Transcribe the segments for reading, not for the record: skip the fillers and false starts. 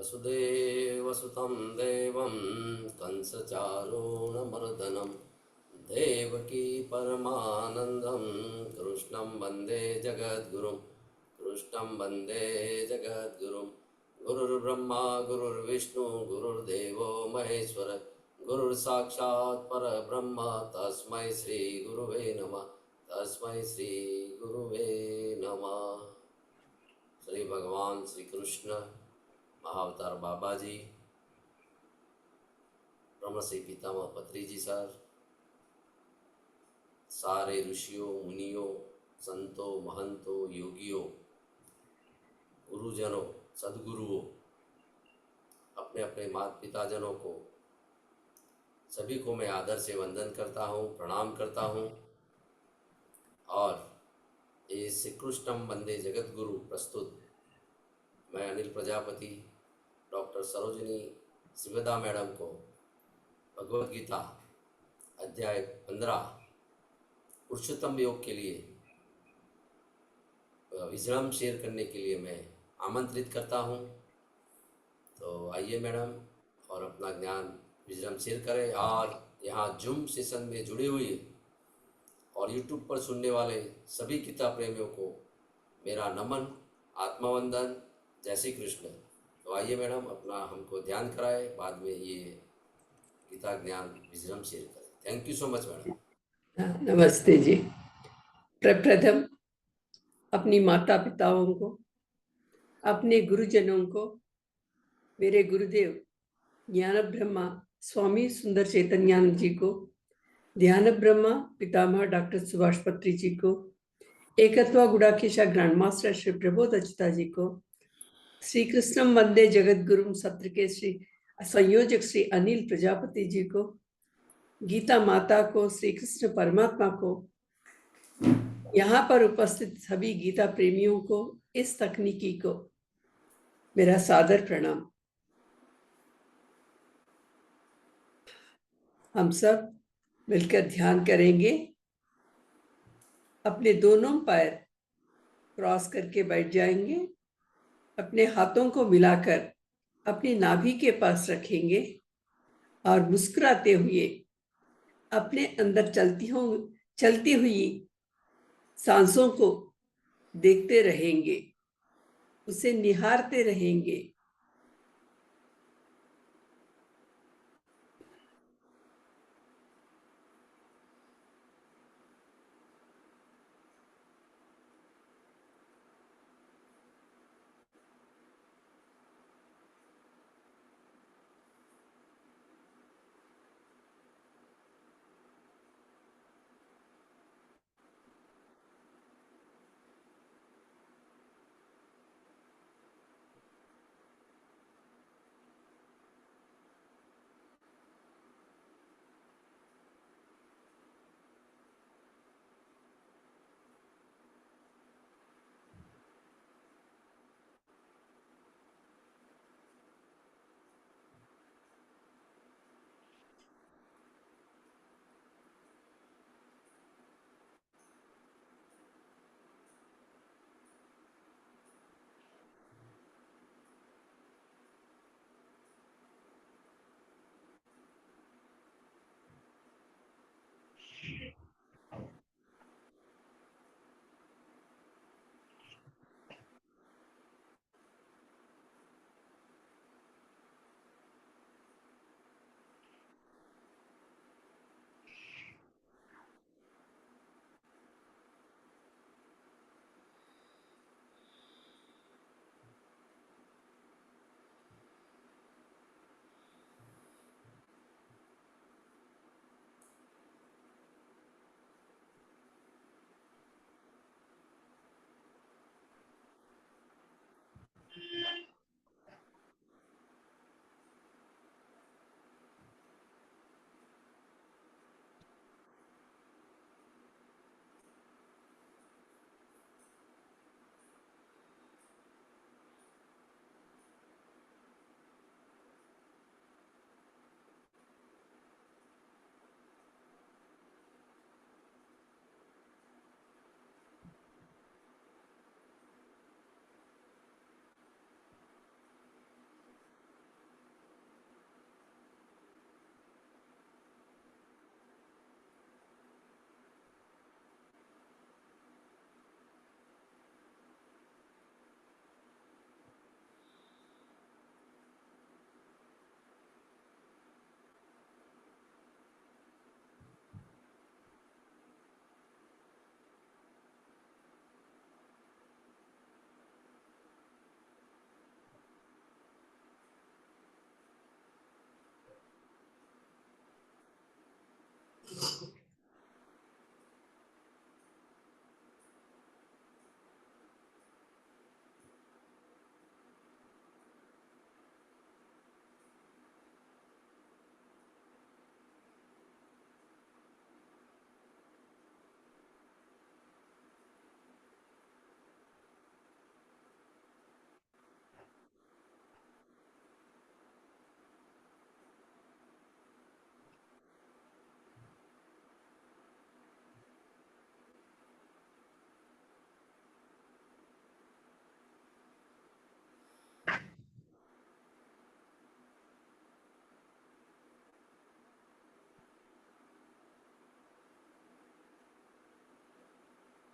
वसुदेवसुतं देवं कंसचारूणमर्दनं देवकी परमानन्दं कृष्णं वन्दे जगद्गुरुं गुरुर्ब्रह्मा गुरुर्विष्णु गुरुर्देवो महेश्वर गुरुर्साक्षात् परब्रह्म तस्मै श्री गुरुवे नमः। श्री भगवान श्री कृष्ण महाअवतार बाबा जी, ब्रह्मश्री पितामह पत्री जी सर, सारे ऋषियों मुनियों संतों महंतों योगियों गुरुजनों सदगुरुओं, अपने अपने माता पिताजनों को सभी को मैं आदर से वंदन करता हूँ, प्रणाम करता हूँ। और ये श्री कृष्णम वंदे जगत गुरु प्रस्तुत मैं अनिल प्रजापति डॉक्टर सरोजिनी शिवदा मैडम को भगवद गीता अध्याय 15 पुरुषोत्तम योग के लिए विजडम शेयर करने के लिए मैं आमंत्रित करता हूं। तो आइए मैडम और अपना ज्ञान विजडम शेयर करें। और यहाँ जूम सेशन में जुड़े हुए और यूट्यूब पर सुनने वाले सभी गीता प्रेमियों को मेरा नमन, आत्मवंदन, जय श्री कृष्ण। तो आइए मैडम अपना हमको ध्यान कराए, बाद में ये गीता ज्ञान विजडम शेयर करें। Thank you so much madam. नमस्ते जी। प्रप्रथम अपनी माता पिताओं को, अपने गुरुजनों को, मेरे गुरुदेव ज्ञान ब्रह्मा स्वामी सुंदर चैतन्यानंद जी को, ध्यान ब्रह्मा पितामह डॉक्टर सुभाष पत्री जी को, एकत्वा गुड़ाकेशा ग्रैंड मास्टर श्री प्रबोध अच्युता जी को, श्री कृष्णम वंदे जगत गुरु सत्र के श्री संयोजक श्री अनिल प्रजापति जी को, गीता माता को, श्री कृष्ण परमात्मा को, यहाँ पर उपस्थित सभी गीता प्रेमियों को, इस तकनीकी को मेरा सादर प्रणाम। हम सब मिलकर ध्यान करेंगे। अपने दोनों पैर क्रॉस करके बैठ जाएंगे, अपने हाथों को मिलाकर अपनी नाभि के पास रखेंगे और मुस्कुराते हुए अपने अंदर चलती हुई सांसों को देखते रहेंगे, उसे निहारते रहेंगे।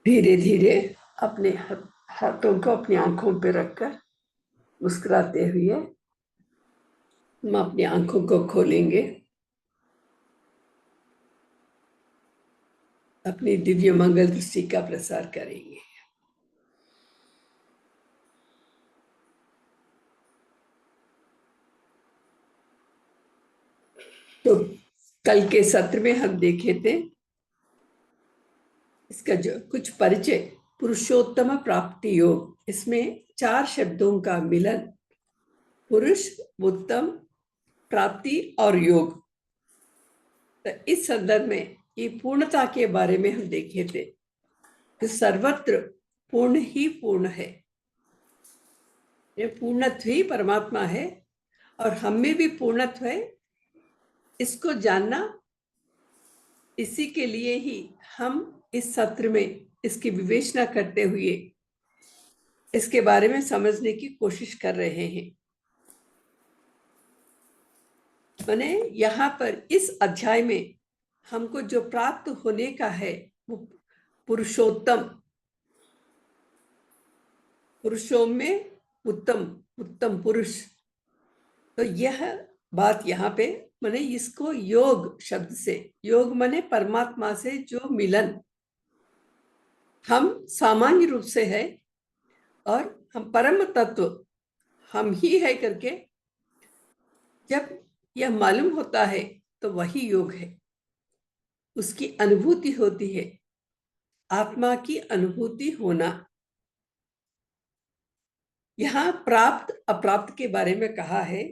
धीरे धीरे अपने हाथों को अपनी आंखों पर रखकर मुस्कुराते हुए हम अपनी आंखों को खोलेंगे, अपनी दिव्य मंगल दृष्टि का प्रसार करेंगे। तो कल के सत्र में हम देखे थे इसका जो कुछ परिचय, पुरुषोत्तम प्राप्ति योग, इसमें 4 शब्दों का मिलन, पुरुष, उत्तम, प्राप्ति और योग। तो इस संदर्भ में ये पूर्णता के बारे में हम देखे थे कि सर्वत्र पूर्ण ही पूर्ण है, ये पूर्णत्व ही परमात्मा है और हम में भी पूर्णत्व है। इसको जानना, इसी के लिए ही हम इस सत्र में इसकी विवेचना करते हुए इसके बारे में समझने की कोशिश कर रहे हैं। मैंने यहाँ पर इस अध्याय में हमको जो प्राप्त होने का है वो पुरुषोत्तम, पुरुषों में उत्तम, उत्तम पुरुष। तो यह बात यहाँ पे मैंने इसको योग शब्द से, योग माने परमात्मा से जो मिलन हम सामान्य रूप से है और हम परम तत्व हम ही है करके जब यह मालूम होता है तो वही योग है, उसकी अनुभूति होती है, आत्मा की अनुभूति होना। यहाँ प्राप्त अप्राप्त के बारे में कहा है,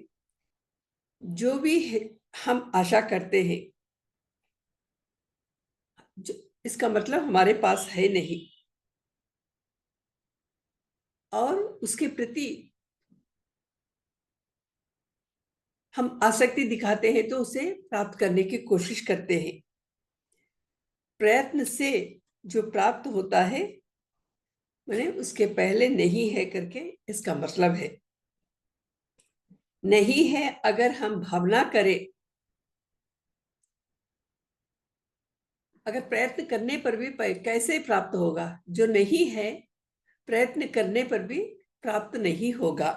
जो भी हम आशा करते हैं इसका मतलब हमारे पास है नहीं और उसके प्रति हम आसक्ति दिखाते हैं तो उसे प्राप्त करने की कोशिश करते हैं। प्रयत्न से जो प्राप्त होता है मैंने उसके पहले नहीं है करके इसका मतलब है। नहीं है अगर हम भावना करें, अगर प्रयत्न करने पर भी कैसे प्राप्त होगा, जो नहीं है प्रयत्न करने पर भी प्राप्त नहीं होगा,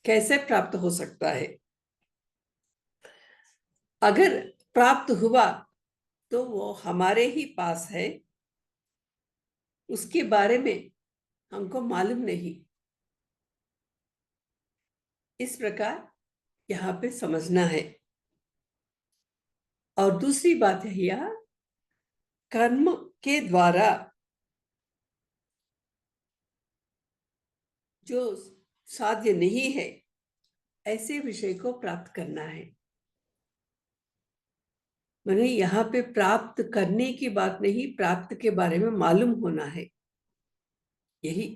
कैसे प्राप्त हो सकता है। अगर प्राप्त हुआ तो वो हमारे ही पास है, उसके बारे में हमको मालूम नहीं। इस प्रकार यहाँ पे समझना है। और दूसरी बात है यह, कर्म के द्वारा जो साध्य नहीं है ऐसे विषय को प्राप्त करना है। मैंने यहाँ पे प्राप्त करने की बात नहीं, प्राप्त के बारे में मालूम होना है। यही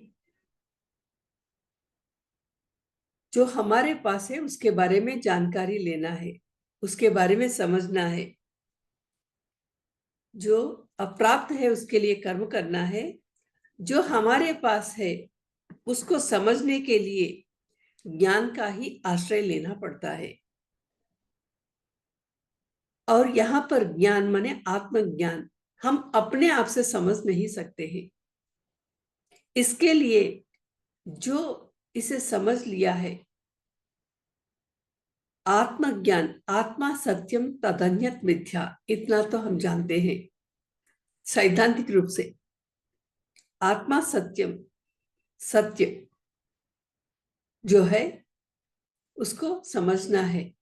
जो हमारे पास है उसके बारे में जानकारी लेना है, उसके बारे में समझना है। जो अप्राप्त है उसके लिए कर्म करना है, जो हमारे पास है उसको समझने के लिए ज्ञान का ही आश्रय लेना पड़ता है। और यहाँ पर ज्ञान माने आत्मज्ञान, हम अपने आप से समझ नहीं सकते हैं। इसके लिए जो इसे समझ लिया है, आत्मज्ञान, आत्मा सत्यम तदन्यत मिथ्या, इतना तो हम जानते हैं सैद्धांतिक रूप से। आत्मा सत्यम, सत्य जो है उसको समझना है,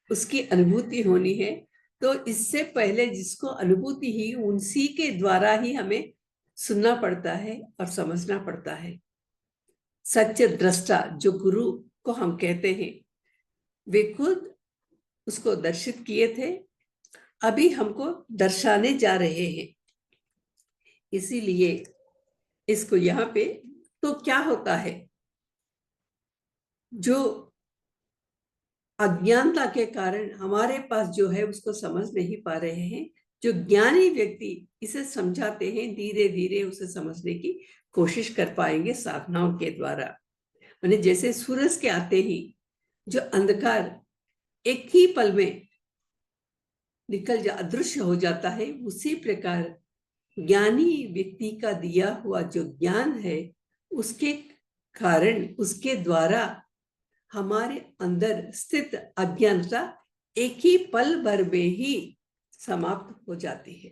उसकी अनुभूति होनी है। तो इससे पहले जिसको अनुभूति ही, उसी के द्वारा ही हमें सुनना पड़ता है और समझना पड़ता है। सत्य दृष्टा जो गुरु को हम कहते हैं, वे खुद उसको दर्शित किए थे, अभी हमको दर्शाने जा रहे हैं। इसीलिए इसको यहाँ पे, तो क्या होता है, जो अज्ञानता के कारण हमारे पास जो है उसको समझ नहीं पा रहे हैं, जो ज्ञानी व्यक्ति इसे समझाते हैं, धीरे धीरे उसे समझने की कोशिश कर पाएंगे साधनाओं के द्वारा। माने जैसे सूरज के आते ही जो अंधकार एक ही पल में निकल अदृश्य हो जाता है, उसी प्रकार ज्ञानी व्यक्ति का दिया हुआ जो ज्ञान है, उसके कारण, उसके द्वारा हमारे अंदर स्थित अज्ञानता एक ही पल भर में ही समाप्त हो जाती है।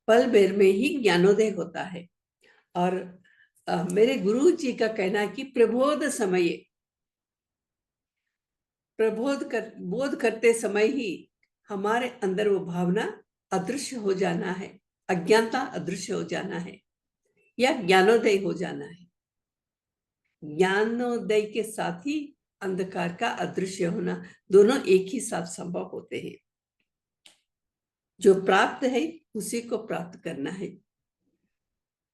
पल भर में ही ज्ञानोदय होता है। और मेरे गुरु जी का कहना है कि प्रबोध समय, बोध करते समय ही हमारे अंदर वो भावना अदृश्य हो जाना है, अज्ञानता अदृश्य हो जाना है या ज्ञानोदय हो जाना है। ज्ञानोदय के साथ ही अंधकार का अदृश्य होना, दोनों एक ही साथ संभव होते हैं। जो प्राप्त है उसी को प्राप्त करना है,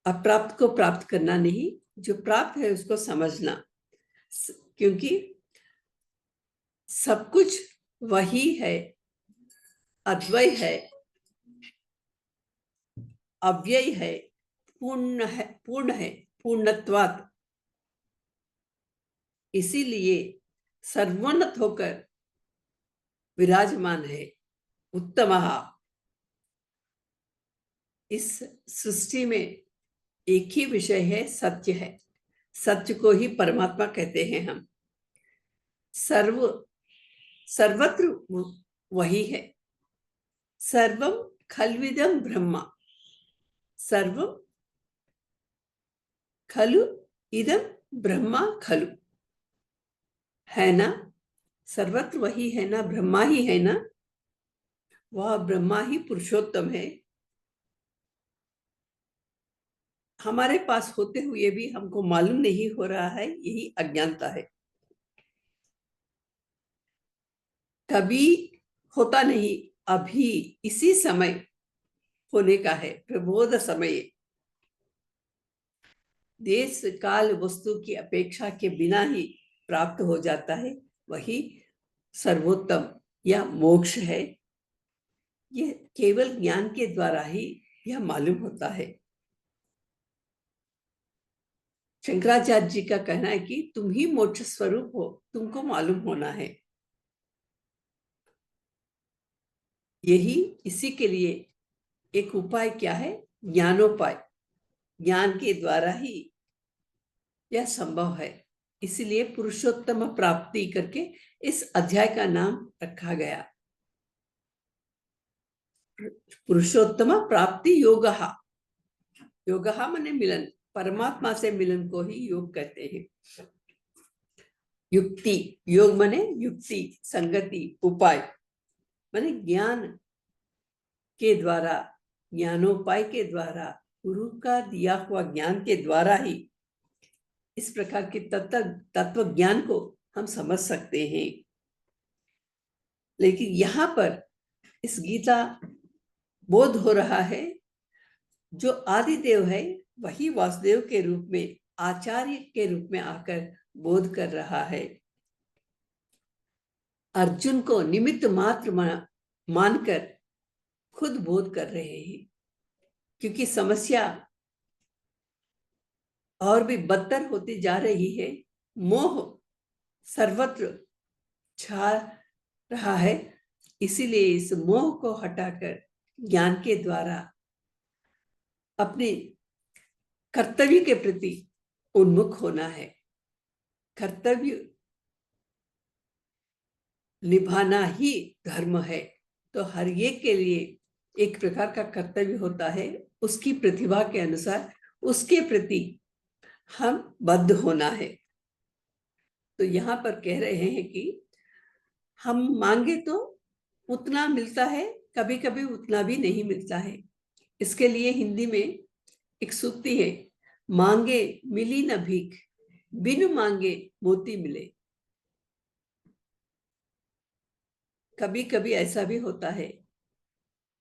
अप्राप्त को प्राप्त करना नहीं। जो प्राप्त है उसको समझना, क्योंकि सब कुछ वही है, अद्वय है, अव्यय है, पूर्ण है, पूर्णत्वात्। इसीलिए सर्वोन्नत होकर विराजमान है उत्तमः। इस सृष्टि में एक ही विषय है, सत्य है। सत्य को ही परमात्मा कहते हैं हम। सर्वत्र वही है। सर्वम खल्विदं ब्रह्म, सर्वम खलु इदं ब्रह्मा खलु, है ना? सर्वत्र वही है ना, ब्रह्मा ही है ना। वह ब्रह्मा ही पुरुषोत्तम है। हमारे पास होते हुए भी हमको मालूम नहीं हो रहा है, यही अज्ञानता है। कभी होता नहीं, अभी इसी समय होने का है। प्रबोध समय देश काल वस्तु की अपेक्षा के बिना ही प्राप्त हो जाता है, वही सर्वोत्तम या मोक्ष है। यह केवल ज्ञान के द्वारा ही यह मालूम होता है। शंकराचार्य जी का कहना है कि तुम ही मोक्ष स्वरूप हो, तुमको मालूम होना है। यही, इसी के लिए एक उपाय क्या है? ज्ञानोपाय। ज्ञान के द्वारा ही यह संभव है। इसलिए पुरुषोत्तम प्राप्ति करके इस अध्याय का नाम रखा गया। पुरुषोत्तम प्राप्ति योगः। योगः माने मिलन, परमात्मा से मिलन को ही योग कहते हैं। युक्ति, योग माने युक्ति, संगति, उपाय माने ज्ञान के द्वारा, ज्ञानोपाय के द्वारा, गुरु का दिया हुआ ज्ञान के द्वारा ही इस प्रकार के तत्व ज्ञान को हम समझ सकते हैं। लेकिन यहाँ पर इस गीता बोध हो रहा है, जो आदिदेव है वही वासुदेव के रूप में, आचार्य के रूप में आकर बोध कर रहा है। अर्जुन को निमित्त मात्र मानकर खुद बोध कर रहे हैं, क्योंकि समस्या और भी बदतर होती जा रही है। मोह सर्वत्र छा रहा है। इसीलिए इस मोह को हटाकर ज्ञान के द्वारा अपने कर्तव्य के प्रति उन्मुख होना है। कर्तव्य निभाना ही धर्म है। तो हर एक के लिए एक प्रकार का कर्तव्य होता है, उसकी प्रतिभा के अनुसार उसके प्रति हम बद्ध होना है। तो यहाँ पर कह रहे हैं कि हम मांगे तो उतना मिलता है, कभी कभी उतना भी नहीं मिलता है। इसके लिए हिंदी में एक सूक्ति है, मांगे मिली न भीख, बिन मांगे मोती मिले। कभी कभी ऐसा भी होता है,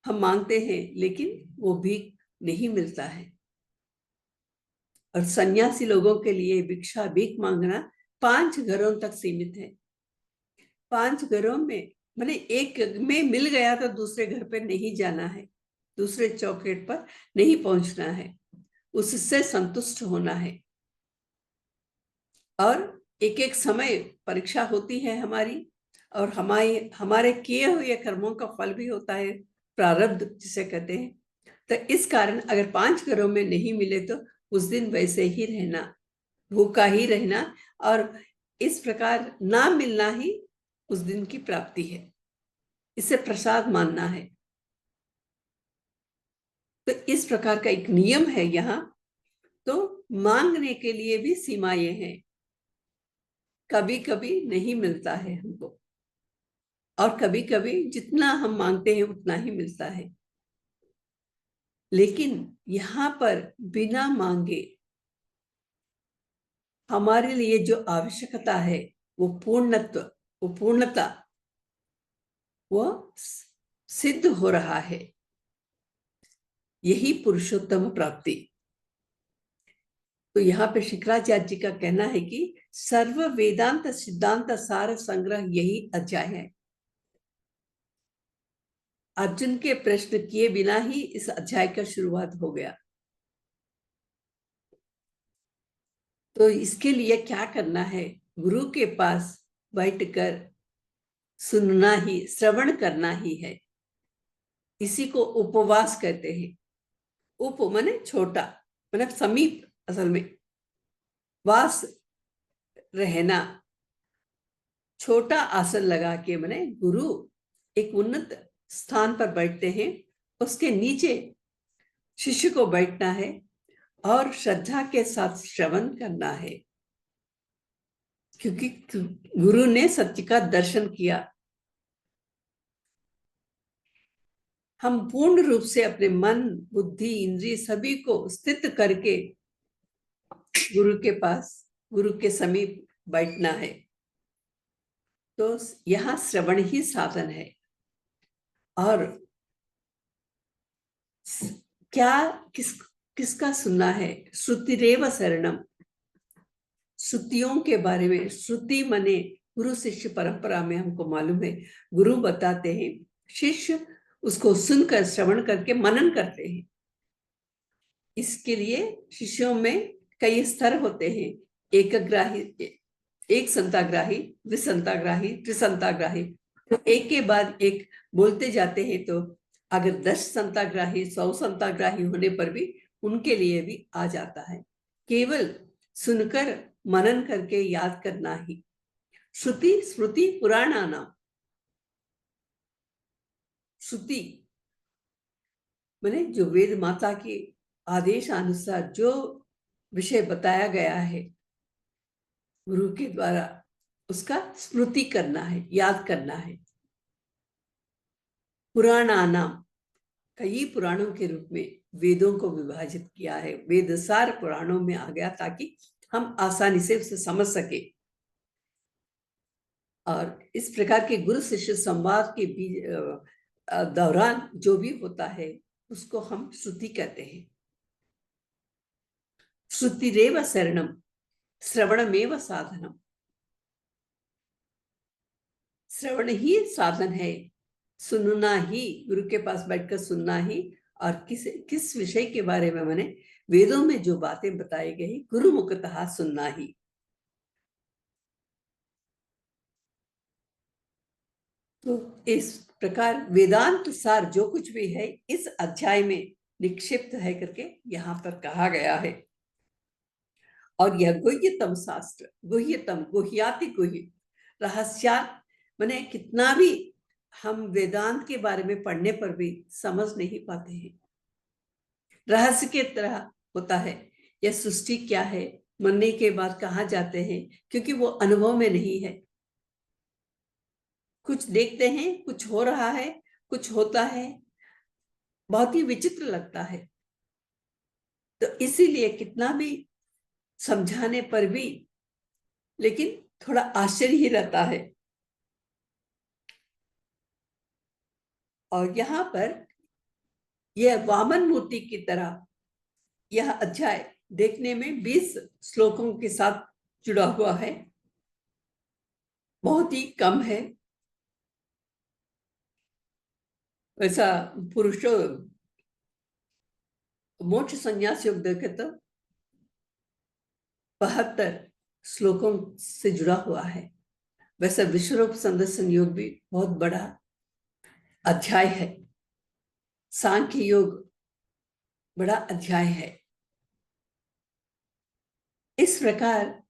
हम मांगते हैं लेकिन वो भीख नहीं मिलता है। और सन्यासी लोगों के लिए भिक्षा, भीख मांगना 5 घरों तक सीमित है। 5 घरों में माने एक में मिल गया तो दूसरे घर पर नहीं जाना है, दूसरे चौखट पर नहीं पहुंचना है, उससे संतुष्ट होना है। और एक एक समय परीक्षा होती है हमारी, और हमारे किए हुए कर्मों का फल भी होता है, प्रारब्ध जिसे कहते हैं। तो इस कारण अगर 5 घरों में नहीं मिले तो उस दिन वैसे ही रहना, भूखा ही रहना, और इस प्रकार ना मिलना ही उस दिन की प्राप्ति है, इसे प्रसाद मानना है। तो इस प्रकार का एक नियम है यहाँ। तो मांगने के लिए भी सीमाएं हैं, कभी कभी नहीं मिलता है हमको, और कभी कभी जितना हम मांगते हैं उतना ही मिलता है। लेकिन यहाँ पर बिना मांगे हमारे लिए जो आवश्यकता है वो पूर्णत्व, वो पूर्णता, वो सिद्ध हो रहा है। यही पुरुषोत्तम प्राप्ति। तो यहाँ पे शुक्राचार्य जी का कहना है कि सर्व वेदांत सिद्धांत सार संग्रह यही अध्याय है। अर्जुन के प्रश्न किए बिना ही इस अध्याय का शुरुआत हो गया। तो इसके लिए क्या करना है? गुरु के पास बैठकर सुनना ही, श्रवण करना ही है। इसी को उपवास कहते हैं। उप माने छोटा, मतलब समीप, असल में वास रहना, छोटा आसन लगा के, माने गुरु एक उन्नत स्थान पर बैठते हैं, उसके नीचे शिष्य को बैठना है और श्रद्धा के साथ श्रवण करना है, क्योंकि गुरु ने सत्य का दर्शन किया। हम पूर्ण रूप से अपने मन, बुद्धि, इंद्रिय सभी को स्थित करके गुरु के पास, गुरु के समीप बैठना है। तो यहाँ श्रवण ही साधन है। और क्या किसका सुनना है? श्रुतिरेव शरणम। श्रुतियों के बारे में, श्रुति मने गुरु शिष्य परंपरा में हमको मालूम है, गुरु बताते हैं, शिष्य उसको सुनकर श्रवण करके मनन करते हैं। इसके लिए शिष्यों में कई स्तर होते हैं, एकग्राही, एक संताग्राही, विसंताग्राही, त्रिसंताग्राही। तो एक के बाद एक बोलते जाते हैं। तो अगर 10 संताग्राही, 100 संताग्राही होने पर भी उनके लिए भी आ जाता है। केवल सुनकर मनन करके याद करना ही। श्रुति स्मृति पुराणानाम। श्रुति माने जो वेद माता के आदेश अनुसार जो विषय बताया गया है गुरु के द्वारा, उसका स्मृति करना है, याद करना है। पुराणानाम, कई पुराणों के रूप में वेदों को विभाजित किया है। वेद सार पुराणों में आ गया ताकि हम आसानी से उसे समझ सके। और इस प्रकार के गुरु शिष्य संवाद के दौरान जो भी होता है उसको हम श्रुति कहते हैं। श्रुतिरेव शरणम, श्रवणमेव साधनम। श्रवण ही साधन है, सुनना ही, गुरु के पास बैठकर सुनना ही। और किस विषय के बारे में? मैंने वेदों में जो बातें बताई गई, गुरु मुखतः सुनना ही। तो इस प्रकार वेदांत सार जो कुछ भी है इस अध्याय में निक्षिप्त है करके यहाँ पर कहा गया है। और यह गुह्यतम शास्त्र, गुह्यतम, गुह्याति गुह्य, रहस्यात, माने कितना भी हम वेदांत के बारे में पढ़ने पर भी समझ नहीं पाते हैं। रहस्य के तरह होता है। यह सृष्टि क्या है, मरने के बाद कहाँ जाते हैं, क्योंकि वो अनुभव में नहीं है। कुछ देखते हैं, कुछ हो रहा है, कुछ होता है, बहुत ही विचित्र लगता है। तो इसीलिए कितना भी समझाने पर भी लेकिन थोड़ा आश्चर्य ही रहता है। और यहाँ पर यह वामन मूर्ति की तरह यह अध्याय देखने में 20 श्लोकों के साथ जुड़ा हुआ है, बहुत ही कम है। वैसा पुरुषो मोक्ष संन्यास योग देखे तो 72 श्लोकों से जुड़ा हुआ है। वैसा विश्वरूप संदर्शन योग भी बहुत बड़ा अध्याय है। सांख्य योग बड़ा अध्याय है। इस प्रकार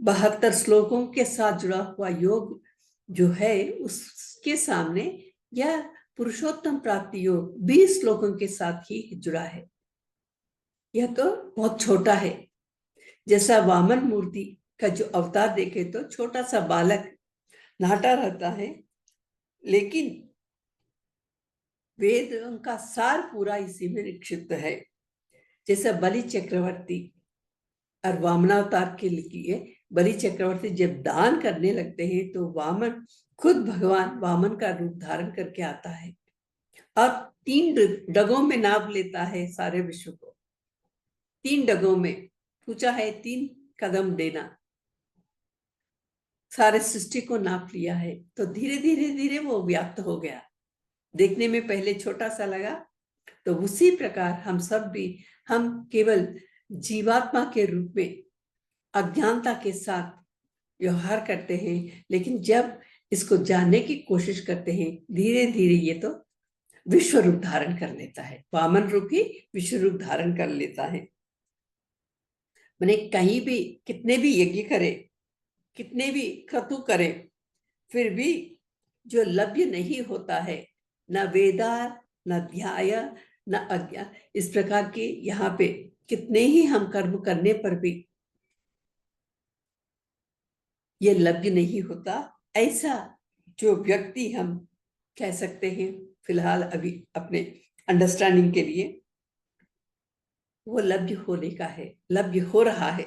72 श्लोकों के साथ जुड़ा हुआ योग जो है, उसके सामने यह पुरुषोत्तम प्राप्ति योग 20 श्लोकों के साथ ही जुड़ा है। यह तो बहुत छोटा है। जैसा वामन मूर्ति का जो अवतार देखे तो छोटा सा बालक नाटा रहता है, लेकिन वेद का सार पूरा इसी में निक्षिप्त है। जैसा बलि चक्रवर्ती और वामनावतार के लिए बलि चक्रवर्ती जब दान करने लगते हैं तो वामन खुद भगवान वामन का रूप धारण करके आता है और 3 डगों में नाप लेता है सारे विश्व को। 3 डगों में पूछा है, 3 कदम देना, सारे सृष्टि को नाप लिया है। तो धीरे धीरे धीरे वो व्याप्त हो गया। देखने में पहले छोटा सा लगा, तो उसी प्रकार हम सब भी, हम केवल जीवात्मा के रूप में अज्ञानता के साथ व्यवहार करते हैं, लेकिन जब इसको जानने की कोशिश करते हैं, धीरे धीरे ये तो विश्व रूप धारण कर लेता है। वामन रूप ही विश्व रूप धारण कर लेता है। मैंने कहीं भी कितने भी यज्ञ करे, कितने भी क्रतु करे, फिर भी जो लभ्य नहीं होता है, न वेदार, न ध्याय, न अज्ञा, इस प्रकार के यहाँ पे कितने ही हम कर्म करने पर भी ये लभ्य नहीं होता। ऐसा जो व्यक्ति हम कह सकते हैं फिलहाल अभी अपने अंडरस्टैंडिंग के लिए, वो लभ्य होने का है, लभ्य हो रहा है।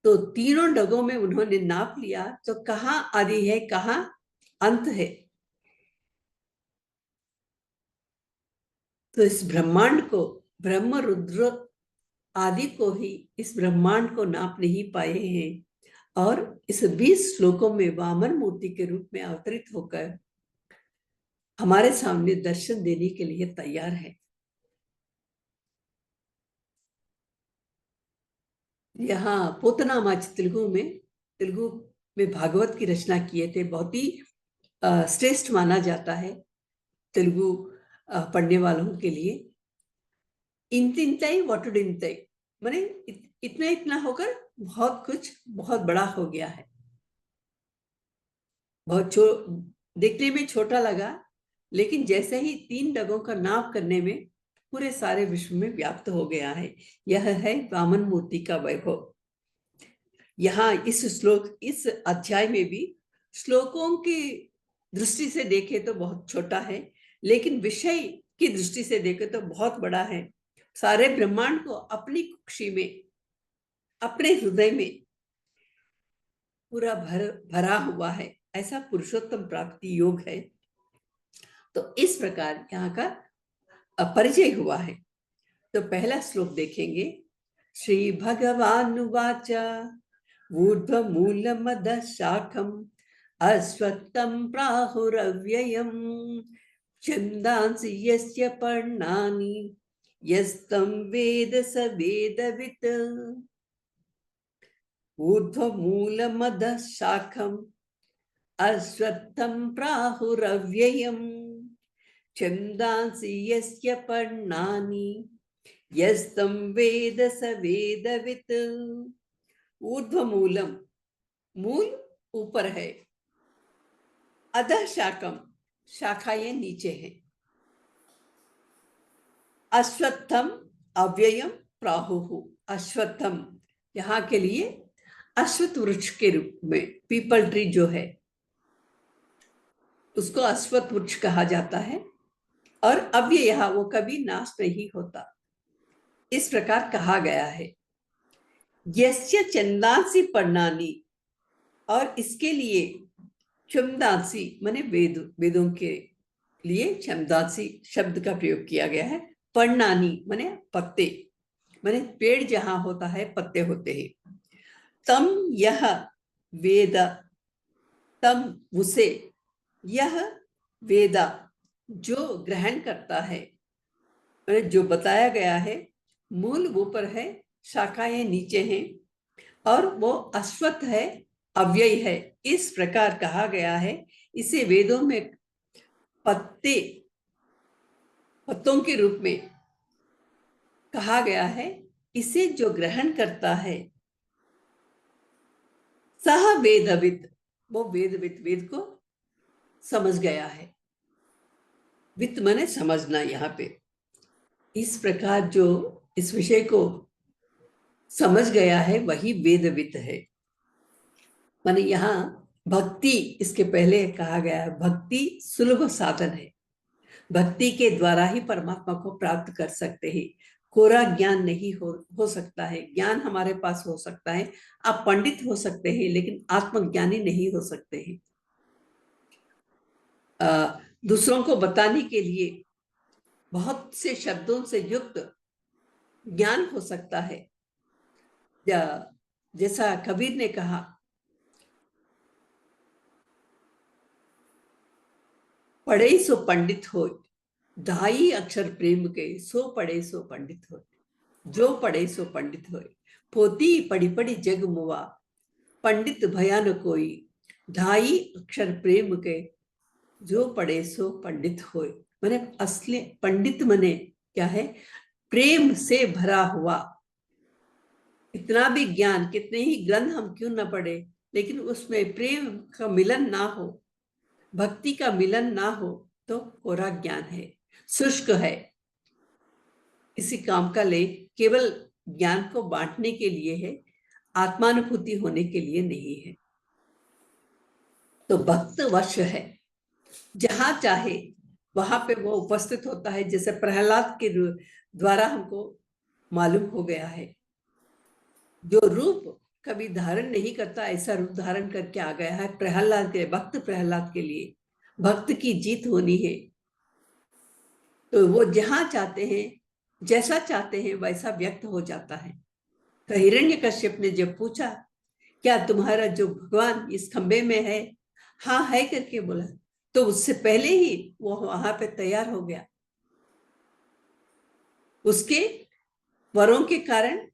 तो तीनों डगों में उन्होंने नाप लिया, तो कहाँ आदि है, कहाँ अंत है। तो इस ब्रह्मांड को, ब्रह्म रुद्र आदि को ही, इस ब्रह्मांड को नाप नहीं पाए हैं, और इस 20 श्लोकों में वामन मूर्ति के रूप में अवतरित होकर हमारे सामने दर्शन देने के लिए तैयार है। यहाँ पोतनामाच तेलुगु में भागवत की रचना किए थे। बहुत ही श्रेष्ठ माना जाता है तेलुगु पढ़ने वालों के लिए। इंतिंतई वटुडिंतई माने इतना इतना होकर बहुत कुछ बहुत बड़ा हो गया है। बहुत देखने में छोटा लगा, लेकिन जैसे ही 3 डगों का नाप करने में पूरे सारे विश्व में व्याप्त हो गया है। यह है वामन मूर्ति का वैभव। यहाँ इस श्लोक, इस अध्याय में भी श्लोकों की दृष्टि से देखे तो बहुत छोटा है, लेकिन विषय की दृष्टि से देखे तो बहुत बड़ा है। सारे ब्रह्मांड को अपनी कुक्षी में, अपने हृदय में पूरा भरा हुआ है। ऐसा पुरुषोत्तम प्राप्ति योग है। तो इस प्रकार यहाँ का परिचय हुआ है। तो पहला श्लोक देखेंगे। श्री भगवानुवाच ऊर्ध्वमूलमदः शाखम् अश्वत्थं प्राहुरव्ययम् छन्दांसि यस्य पर्णानि यस्तं वेद स वेदवित्। ऊर्ध्वमूलमदः शाखम् अश्वत्थं प्राहुरव्ययम् छन्दांसि यस्य पर्णानि यस्तं वेद स वेदवित्। ऊर्ध्वमूलम, मूल ऊपर है, अधः शाखम, शाखाएं नीचे हैं, अश्वत्थम अव्ययम प्राहुः, अश्वत्थम यहाँ के लिए अश्वत्थ वृक्ष के रूप में, पीपल ट्री जो है उसको अश्वत्थ वृक्ष कहा जाता है, और अव्यय वो कभी नाश नहीं होता, इस प्रकार कहा गया है। यस्य छंदांसि पर्णानि, और इसके लिए छंदांसि माने वेदों के लिए छंदांसि शब्द का प्रयोग किया गया है। पर्णानि माने पत्ते, माने पेड़ जहां होता है पत्ते होते हैं। तम यह वेद, तम उसे, यह वेदा जो ग्रहण करता है, जो बताया गया है, मूल ऊपर है, शाखाएं नीचे हैं, और वो अश्वत्थ है, अव्यय है, इस प्रकार कहा गया है। इसे वेदों में पत्ते पत्तों के रूप में कहा गया है, इसे जो ग्रहण करता है सह वेदविद, वो वेदविद, वेद को समझ गया है। वित्त माने समझना। यहाँ पे इस प्रकार जो इस विषय को समझ गया है वही वेदवित है। माने यहाँ भक्ति, इसके पहले कहा गया है भक्ति सुलभ साधन है, भक्ति के द्वारा ही परमात्मा को प्राप्त कर सकते हैं। कोरा ज्ञान नहीं हो सकता है। ज्ञान हमारे पास हो सकता है, आप पंडित हो सकते हैं, लेकिन आत्मज्ञानी नहीं हो सकते हैं। दूसरों को बताने के लिए बहुत से शब्दों से युक्त ज्ञान हो सकता है। जैसा कबीर ने कहा, पढ़े सो पंडित हो, ढाई अक्षर प्रेम के, सो पढ़े सो पंडित हो, जो पढ़े सो पंडित हो। पोती पढ़ी पढ़ी जग मुआ, पंडित भया न कोई, ढाई अक्षर प्रेम के, जो पढ़े सो पंडित होए। माने असली पंडित मने क्या है? प्रेम से भरा हुआ। इतना भी ज्ञान, कितने ही ग्रंथ हम क्यों न पढ़े, लेकिन उसमें प्रेम का मिलन ना हो, भक्ति का मिलन ना हो, तो कोरा ज्ञान है, शुष्क है, इसी काम का ले, केवल ज्ञान को बांटने के लिए है, आत्मानुभूति होने के लिए नहीं है। तो भक्त वश है, जहां चाहे वहां पे वो उपस्थित होता है। जैसे प्रहलाद के द्वारा हमको मालूम हो गया है, जो रूप कभी धारण नहीं करता, ऐसा रूप धारण करके आ गया है प्रहलाद के, भक्त प्रहलाद के लिए। भक्त की जीत होनी है, तो वो जहां चाहते हैं, जैसा चाहते हैं, वैसा व्यक्त हो जाता है। तो हिरण्यकश्यप ने जब पूछा, क्या तुम्हारा जो भगवान इस खंबे में है? हाँ है करके बोला, तो उससे पहले ही वो वहां पे तैयार हो गया। उसके वरों के कारण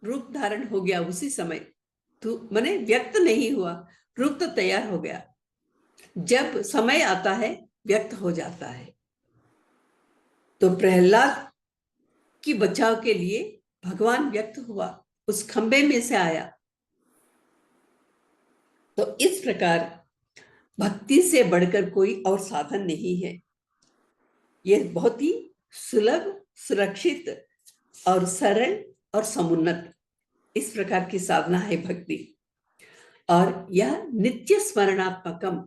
रूप धारण हो गया उसी समय। तो माने व्यक्त नहीं हुआ, रूप तो तैयार हो गया। जब समय आता है व्यक्त हो जाता है। तो प्रहलाद की बचाव के लिए भगवान व्यक्त हुआ, उस खंबे में से आया। तो इस प्रकार भक्ति से बढ़कर कोई और साधन नहीं है। यह बहुत ही सुलभ, सुरक्षित और सरल और समुन्नत, इस प्रकार की साधना है भक्ति। और यह नित्य स्मरणात्मकम,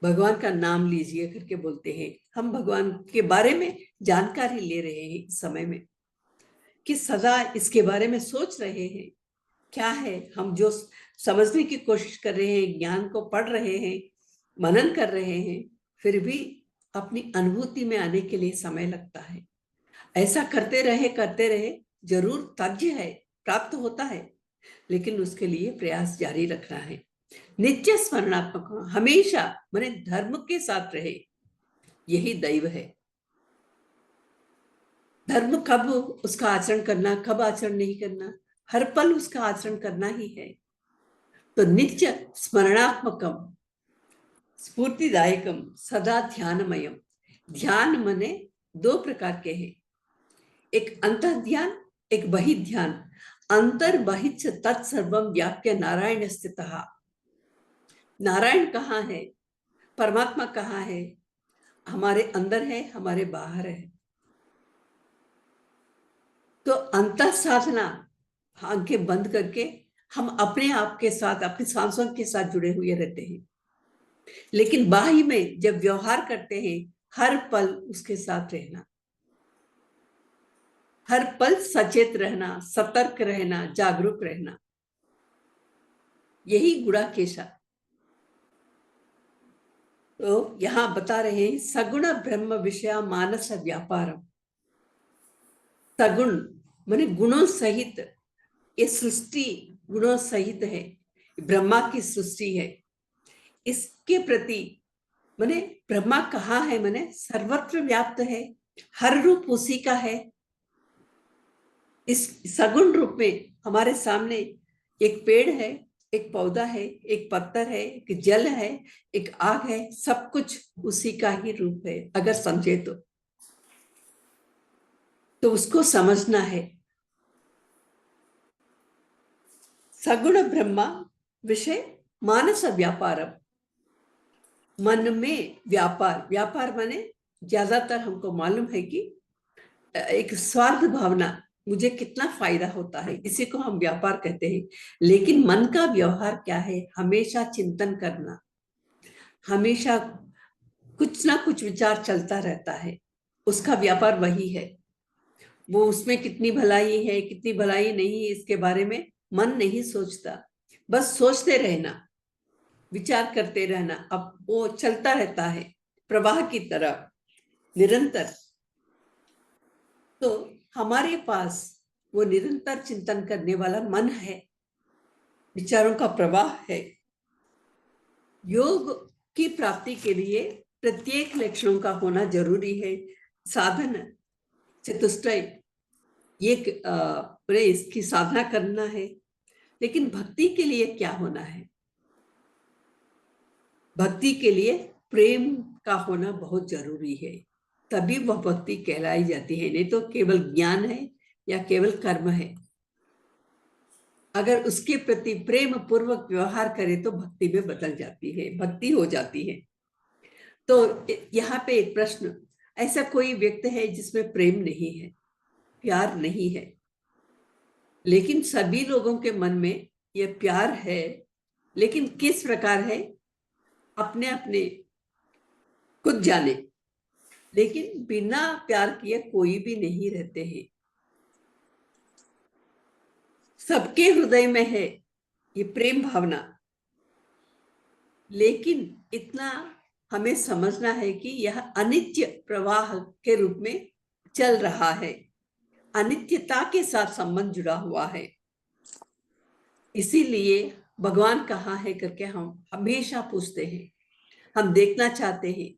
भगवान का नाम लीजिए करके बोलते हैं। हम भगवान के बारे में जानकारी ले रहे हैं इस समय में, कि सदा इसके बारे में सोच रहे हैं क्या है। हम जो समझने की कोशिश कर रहे हैं, ज्ञान को पढ़ रहे हैं, मनन कर रहे हैं, फिर भी अपनी अनुभूति में आने के लिए समय लगता है। ऐसा करते रहे जरूर तज्य है, प्राप्त होता है, लेकिन उसके लिए प्रयास जारी रखना है। नित्य स्मरणात्मक, हमेशा माने धर्म के साथ रहे, यही दैव है। धर्म कब उसका आचरण करना, कब आचरण नहीं करना, हर पल उसका आचरण करना ही है। तो नित्य स्मरणात्मकम, स्फूर्तिदायकम, सदा ध्यानमयम। ध्यान मने दो प्रकार के हैं, एक अंतः ध्यान, एक बहिः ध्यान। अंतर बहिश्च तत्सर्वम व्याप्य नारायण स्थितः। नारायण कहाँ है, परमात्मा कहाँ है? हमारे अंदर है, हमारे बाहर है। तो अंतः साधना, आंखें बंद करके हम अपने आप के साथ, अपनी सांसों के साथ जुड़े हुए रहते हैं, लेकिन बाह्य में जब व्यवहार करते हैं, हर पल उसके साथ रहना, हर पल सचेत रहना, सतर्क रहना, जागरूक रहना, यही गुणाकेशा। तो यहां बता रहे हैं, सगुण ब्रह्म विषय मानस व्यापारम। सगुण माने गुणों सहित, ये सृष्टि गुणों सहित है, ब्रह्मा की सृष्टि है। इसके प्रति माने ब्रह्मा कहाँ है? माने सर्वत्र व्याप्त है, हर रूप उसी का है। इस सगुण रूप में हमारे सामने एक पेड़ है, एक पौधा है, एक पत्थर है, एक जल है, एक आग है, सब कुछ उसी का ही रूप है, अगर समझे तो। तो उसको समझना है। सगुण ब्रह्मा विषय मानस व्यापारम, मन में व्यापार, व्यापार माने ज्यादातर हमको मालूम है कि एक स्वार्थ भावना, मुझे कितना फायदा होता है, इसी को हम व्यापार कहते हैं। लेकिन मन का व्यवहार क्या है? हमेशा चिंतन करना, हमेशा कुछ ना कुछ विचार चलता रहता है, उसका व्यापार वही है। वो उसमें कितनी भलाई है, कितनी भलाई नहीं है, इसके बारे में मन नहीं सोचता, बस सोचते रहना, विचार करते रहना। अब वो चलता रहता है प्रवाह की तरह निरंतर। तो हमारे पास वो निरंतर चिंतन करने वाला मन है, विचारों का प्रवाह है। योग की प्राप्ति के लिए प्रत्येक लक्षणों का होना जरूरी है। साधन चतुष्टय, ये इसकी साधना करना है। लेकिन भक्ति के लिए क्या होना है? भक्ति के लिए प्रेम का होना बहुत जरूरी है, तभी वह भक्ति कहलाई जाती है। नहीं तो केवल ज्ञान है या केवल कर्म है। अगर उसके प्रति प्रेम पूर्वक व्यवहार करे तो भक्ति में बदल जाती है, भक्ति हो जाती है। तो यहाँ पे एक प्रश्न, ऐसा कोई व्यक्ति है जिसमें प्रेम नहीं है, प्यार नहीं है? लेकिन सभी लोगों के मन में यह प्यार है, लेकिन किस प्रकार है अपने अपने खुद जाने। लेकिन बिना प्यार किए कोई भी नहीं रहते हैं। सबके हृदय में है ये प्रेम भावना, लेकिन इतना हमें समझना है कि यह अनित्य प्रवाह के रूप में चल रहा है, अनित्यता के साथ संबंध जुड़ा हुआ है। इसीलिए भगवान कहाँ है करके हम हमेशा पूछते हैं, हम देखना चाहते हैं,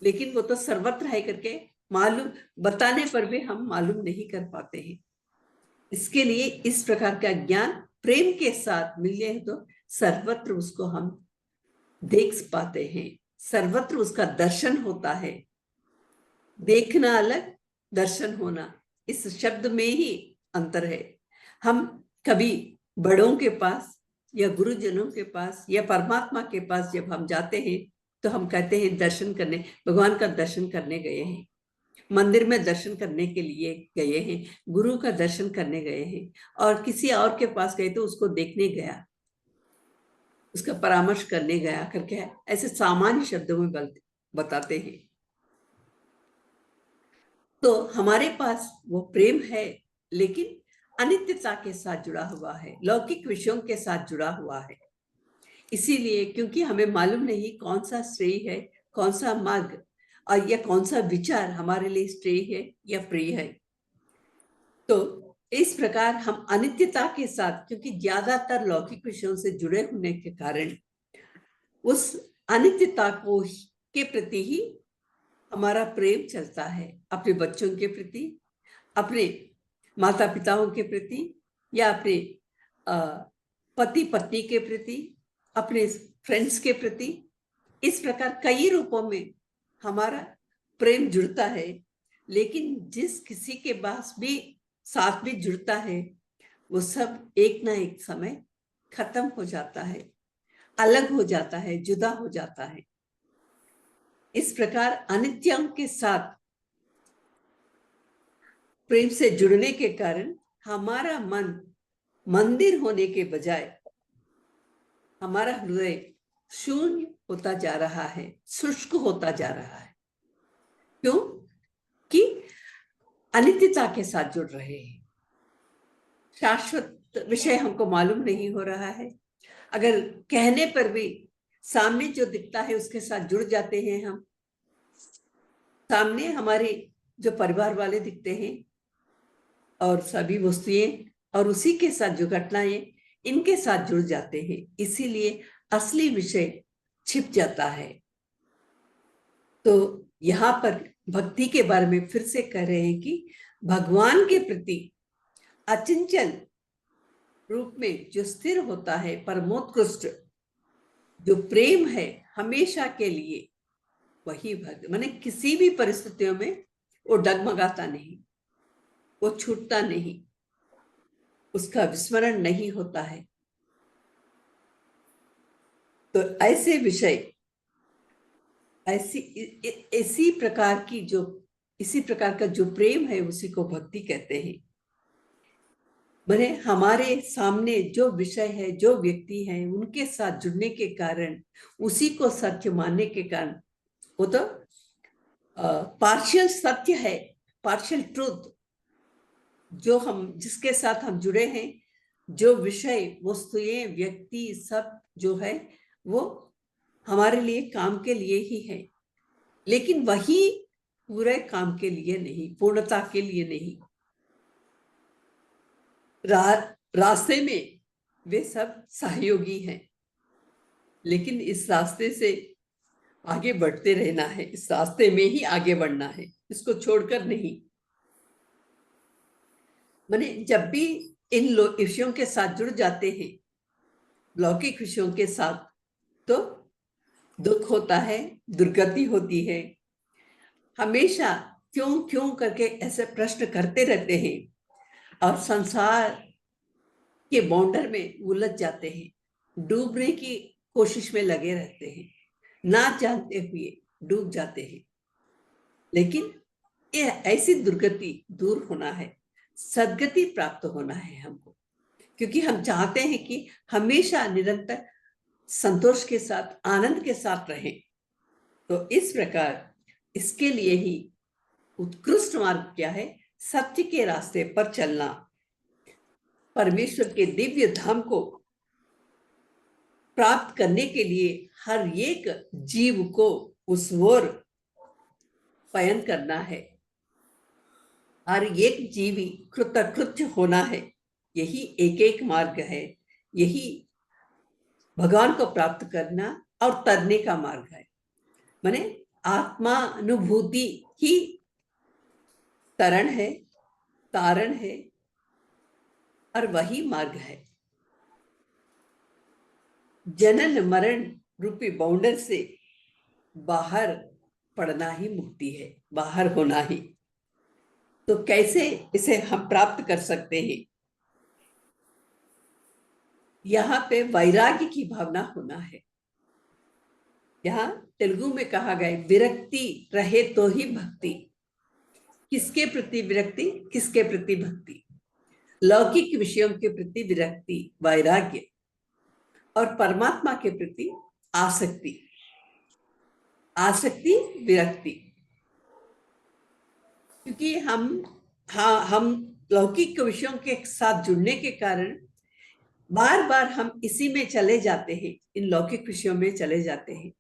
लेकिन वो तो सर्वत्र है करके मालूम बताने पर भी हम मालूम नहीं कर पाते हैं। इसके लिए इस प्रकार का ज्ञान प्रेम के साथ मिल जाए तो सर्वत्र उसको हम देख पाते हैं, सर्वत्र उसका दर्शन होता है। देखना अलग, दर्शन होना, इस शब्द में ही अंतर है। हम कभी बड़ों के पास या गुरुजनों के पास या परमात्मा के पास जब हम जाते हैं तो हम कहते हैं दर्शन करने, भगवान का दर्शन करने गए हैं, मंदिर में दर्शन करने के लिए गए हैं, गुरु का दर्शन करने गए हैं। और किसी और के पास गए तो उसको देखने गया, उसका परामर्श करने गया करके ऐसे सामान्य शब्दों में बताते हैं। तो हमारे पास वो प्रेम है, लेकिन अनित्यता के साथ जुड़ा हुआ है, लौकिक विषयों के साथ जुड़ा हुआ है। इसीलिए क्योंकि हमें मालूम नहीं कौन सा श्रेय है, कौन सा मार्ग और या कौन सा विचार हमारे लिए श्रेय है या प्रिय है। तो इस प्रकार हम अनित्यता के साथ, क्योंकि ज्यादातर लौकिक विषयों से जुड़े होने के कारण उस अनित्यता को के प्रति ही हमारा प्रेम चलता है, अपने बच्चों के प्रति, अपने माता पिताओं के प्रति, या अपने पति पत्नी के प्रति, अपने फ्रेंड्स के प्रति। इस प्रकार कई रूपों में हमारा प्रेम जुड़ता है। लेकिन जिस किसी के पास भी साथ में जुड़ता है वो सब एक ना एक समय खत्म हो जाता है, अलग हो जाता है, जुदा हो जाता है। इस प्रकार अनित्यं के साथ प्रेम से जुड़ने के कारण हमारा मन मंदिर होने के बजाय हमारा हृदय शून्य होता जा रहा है, शुष्क होता जा रहा है। क्यों? कि अनित्यता के साथ जुड़ रहे हैं, शाश्वत विषय हमको मालूम नहीं हो रहा है। अगर कहने पर भी सामने जो दिखता है उसके साथ जुड़ जाते हैं हम, सामने हमारे जो परिवार वाले दिखते हैं और सभी वस्तुएं और उसी के साथ जो घटनाएं, इनके साथ जुड़ जाते हैं, इसीलिए असली विषय छिप जाता है। तो यहाँ पर भक्ति के बारे में फिर से कह रहे हैं कि भगवान के प्रति अचंचल रूप में जो स्थिर होता है, परमोत्कृष्ट जो प्रेम है हमेशा के लिए, वही भक्त माने किसी भी परिस्थितियों में वो डगमगाता नहीं, वो छूटता नहीं, उसका विस्मरण नहीं होता है। तो ऐसे विषय, इसी प्रकार का जो प्रेम है उसी को भक्ति कहते हैं। मैंने हमारे सामने जो विषय है, जो व्यक्ति है, उनके साथ जुड़ने के कारण, उसी को सत्य मानने के कारण, वो तो पार्शियल सत्य है, पार्शियल ट्रूथ, जिसके साथ हम जुड़े हैं, जो विषय, वस्तुएं, व्यक्ति सब जो है वो हमारे लिए काम के लिए ही है, लेकिन वही पूरे काम के लिए नहीं, पूर्णता के लिए नहीं। रास्ते में वे सब सहयोगी हैं, लेकिन इस रास्ते से आगे बढ़ते रहना है, इस रास्ते में ही आगे बढ़ना है, इसको छोड़कर नहीं। मैंने जब भी इन विषयों के साथ जुड़ जाते हैं, लौकिक विषयों के साथ, तो दुख होता है, दुर्गति होती है। हमेशा क्यों क्यों करके ऐसे प्रश्न करते रहते हैं और संसार के बाउंडर में उलझ जाते हैं, डूबने की कोशिश में लगे रहते हैं, ना जानते हुए डूब जाते हैं। लेकिन ये ऐसी दुर्गति दूर होना है, सद्गति प्राप्त होना है हमको, क्योंकि हम चाहते हैं कि हमेशा निरंतर संतोष के साथ, आनंद के साथ रहें। तो इस प्रकार इसके लिए ही उत्कृष्ट मार्ग क्या है? सत्य के रास्ते पर चलना, परमेश्वर के दिव्य धाम को प्राप्त करने के लिए हर एक जीव को उस ओर पयन करना है, हर एक जीवी कृतकृत्य होना है। यही एक एक मार्ग है, यही भगवान को प्राप्त करना और तरने का मार्ग है। माने आत्मा अनुभूति ही तरण है, तारण है, और वही मार्ग है। जनन मरण रूपी बाउंडर से बाहर पड़ना ही मुक्ति है, बाहर होना ही। तो कैसे इसे हम प्राप्त कर सकते हैं? यहाँ पे वैराग्य की भावना होना है। यहाँ तेलुगु में कहा गया, विरक्ति रहे तो ही भक्ति। किसके प्रति विरक्ति, किसके प्रति भक्ति? लौकिक विषयों के प्रति विरक्ति, वैराग्य, और परमात्मा के प्रति आसक्ति, आसक्ति विरक्ति। क्योंकि हम लौकिक विषयों के साथ जुड़ने के कारण बार बार हम इसी में चले जाते हैं, इन लौकिक विषयों में चले जाते हैं।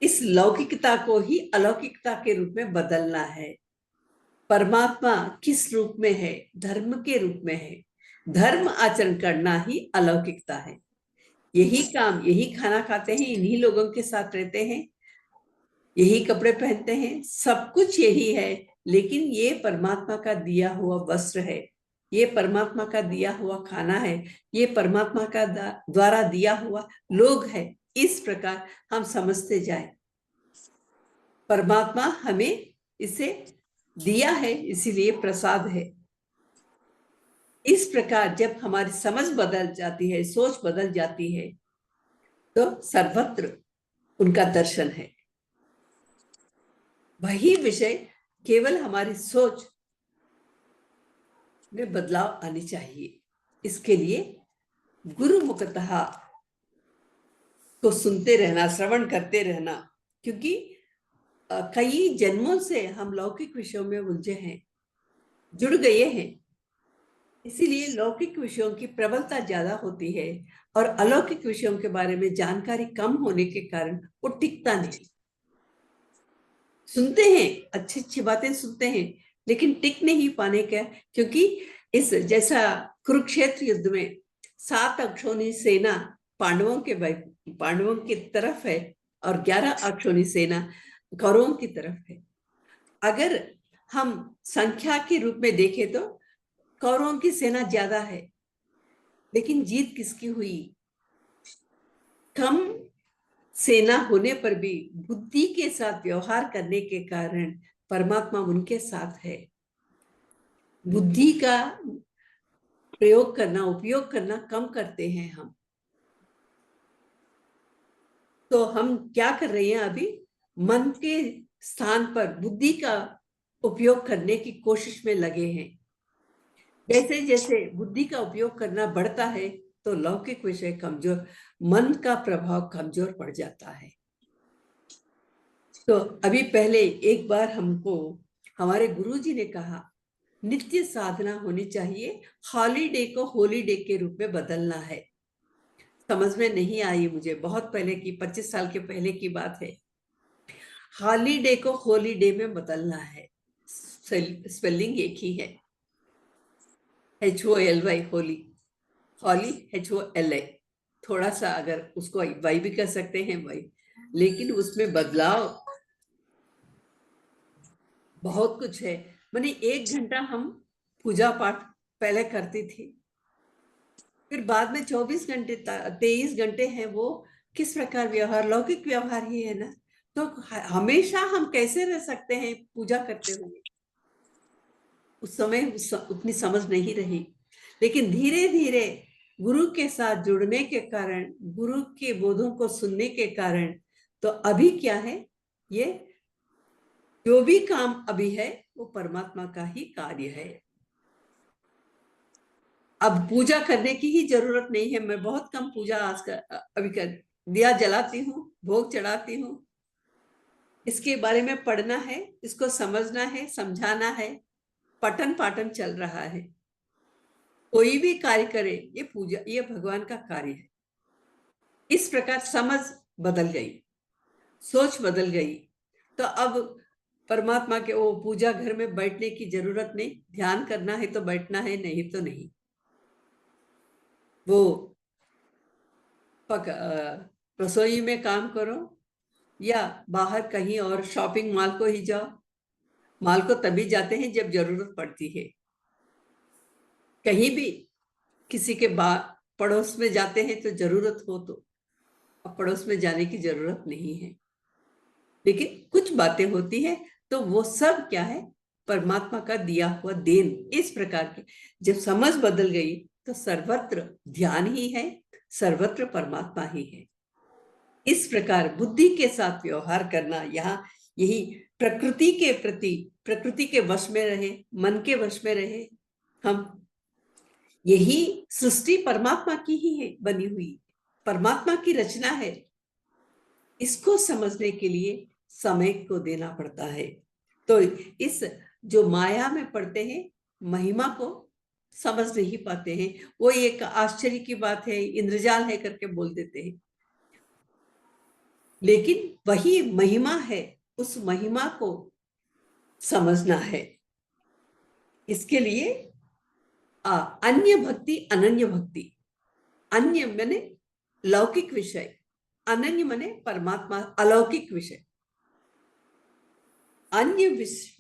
इस लौकिकता को ही अलौकिकता के रूप में बदलना है। परमात्मा किस रूप में है? धर्म के रूप में है। धर्म आचरण करना ही अलौकिकता है। यही काम, यही खाना खाते हैं, इन्हीं लोगों के साथ रहते हैं, यही कपड़े पहनते हैं, सब कुछ यही है, लेकिन ये परमात्मा का दिया हुआ वस्त्र है, ये परमात्मा का दिया हुआ खाना है, ये परमात्मा का द्वारा दिया हुआ लोग है। इस प्रकार हम समझते जाए, परमात्मा हमें इसे दिया है, इसीलिए प्रसाद है। इस प्रकार जब हमारी समझ बदल जाती है, सोच बदल जाती है, तो सर्वत्र उनका दर्शन है। वही विषय केवल हमारी सोच में बदलाव आनी चाहिए। इसके लिए गुरु मुखतः को सुनते रहना, श्रवण करते रहना, क्योंकि कई जन्मों से हम लौकिक विषयों में उलझे हैं, जुड़ गए हैं। इसीलिए लौकिक विषयों की प्रबलता ज्यादा होती है और अलौकिक विषयों के बारे में जानकारी कम होने के कारण वो टिकता नहीं। सुनते हैं, अच्छी अच्छी बातें सुनते हैं, लेकिन टिक नहीं पाने का, क्योंकि इस जैसा कुरुक्षेत्र युद्ध में 7 अक्षौणी सेना पांडवों की तरफ है और 11 अक्षौणी सेना कौरवों की तरफ है। अगर हम संख्या के रूप में देखें तो कौरवों की सेना ज्यादा है, लेकिन जीत किसकी हुई? कम सेना होने पर भी बुद्धि के साथ व्यवहार करने के कारण परमात्मा उनके साथ है। बुद्धि का प्रयोग करना, उपयोग करना कम करते हैं हम। तो हम क्या कर रहे हैं अभी? मन के स्थान पर बुद्धि का उपयोग करने की कोशिश में लगे हैं। जैसे जैसे बुद्धि का उपयोग करना बढ़ता है तो लौकिक विषय कमजोर, मन का प्रभाव कमजोर पड़ जाता है। तो अभी पहले एक बार हमको हमारे गुरुजी ने कहा, नित्य साधना होनी चाहिए, हॉलीडे को होली डे के रूप में बदलना है। समझ में नहीं आई मुझे, बहुत पहले की, 25 साल के पहले की बात है। हॉलीडे को होलीडे में बदलना है। स्पेलिंग एक ही है, HOLY, होली, हॉली HOLI। थोड़ा सा अगर उसको वाई भी कर सकते हैं वाई, लेकिन उसमें बदलाव बहुत कुछ है। माने 1 घंटा हम पूजा पाठ पहले करती थी, फिर बाद में 24 घंटे 23 घंटे हैं, वो किस प्रकार व्यवहार, लौकिक व्यवहार ही है ना। तो हमेशा हम कैसे रह सकते हैं पूजा करते हुए? उस समय उतनी समझ नहीं रही, लेकिन धीरे धीरे गुरु के साथ जुड़ने के कारण, गुरु के बोधों को सुनने के कारण, तो अभी क्या है, ये जो भी काम अभी है वो परमात्मा का ही कार्य है। अब पूजा करने की ही जरूरत नहीं है। मैं बहुत कम पूजा आज अभी कर दिया जलाती हूँ, भोग चढ़ाती हूँ। इसके बारे में पढ़ना है, इसको समझना है, समझाना है, पठन पाठन चल रहा है। कोई भी कार्य करे, ये पूजा, ये भगवान का कार्य है। इस प्रकार समझ बदल गई, सोच बदल गई। तो अब परमात्मा के वो पूजा घर में बैठने की जरूरत नहीं। ध्यान करना है तो बैठना है, नहीं तो नहीं। वो रसोई में काम करो या बाहर कहीं और शॉपिंग मॉल को ही जाओ। मॉल को तभी जाते हैं जब जरूरत पड़ती है। कहीं भी किसी के पड़ोस में जाते हैं तो जरूरत हो, तो अब पड़ोस में जाने की जरूरत नहीं है। लेकिन कुछ बातें होती है तो वो सब क्या है, परमात्मा का दिया हुआ देन। इस प्रकार के जब समझ बदल गई तो सर्वत्र ध्यान ही है, सर्वत्र परमात्मा ही है। इस प्रकार बुद्धि के साथ व्यवहार करना, यहाँ यही प्रकृति के प्रति, प्रकृति के वश में रहे, मन के वश में रहे हम। यही सृष्टि परमात्मा की ही है, बनी हुई परमात्मा की रचना है। इसको समझने के लिए समय को देना पड़ता है। तो इस जो माया में पड़ते हैं, महिमा को समझ नहीं पाते हैं। वो एक आश्चर्य की बात है, इंद्रजाल है करके बोल देते हैं, लेकिन वही महिमा है, उस महिमा को समझना है। इसके लिए अन्य भक्ति, अनन्य भक्ति। अन्य माने लौकिक विषय, अनन्य माने परमात्मा, अलौकिक विषय। अन्य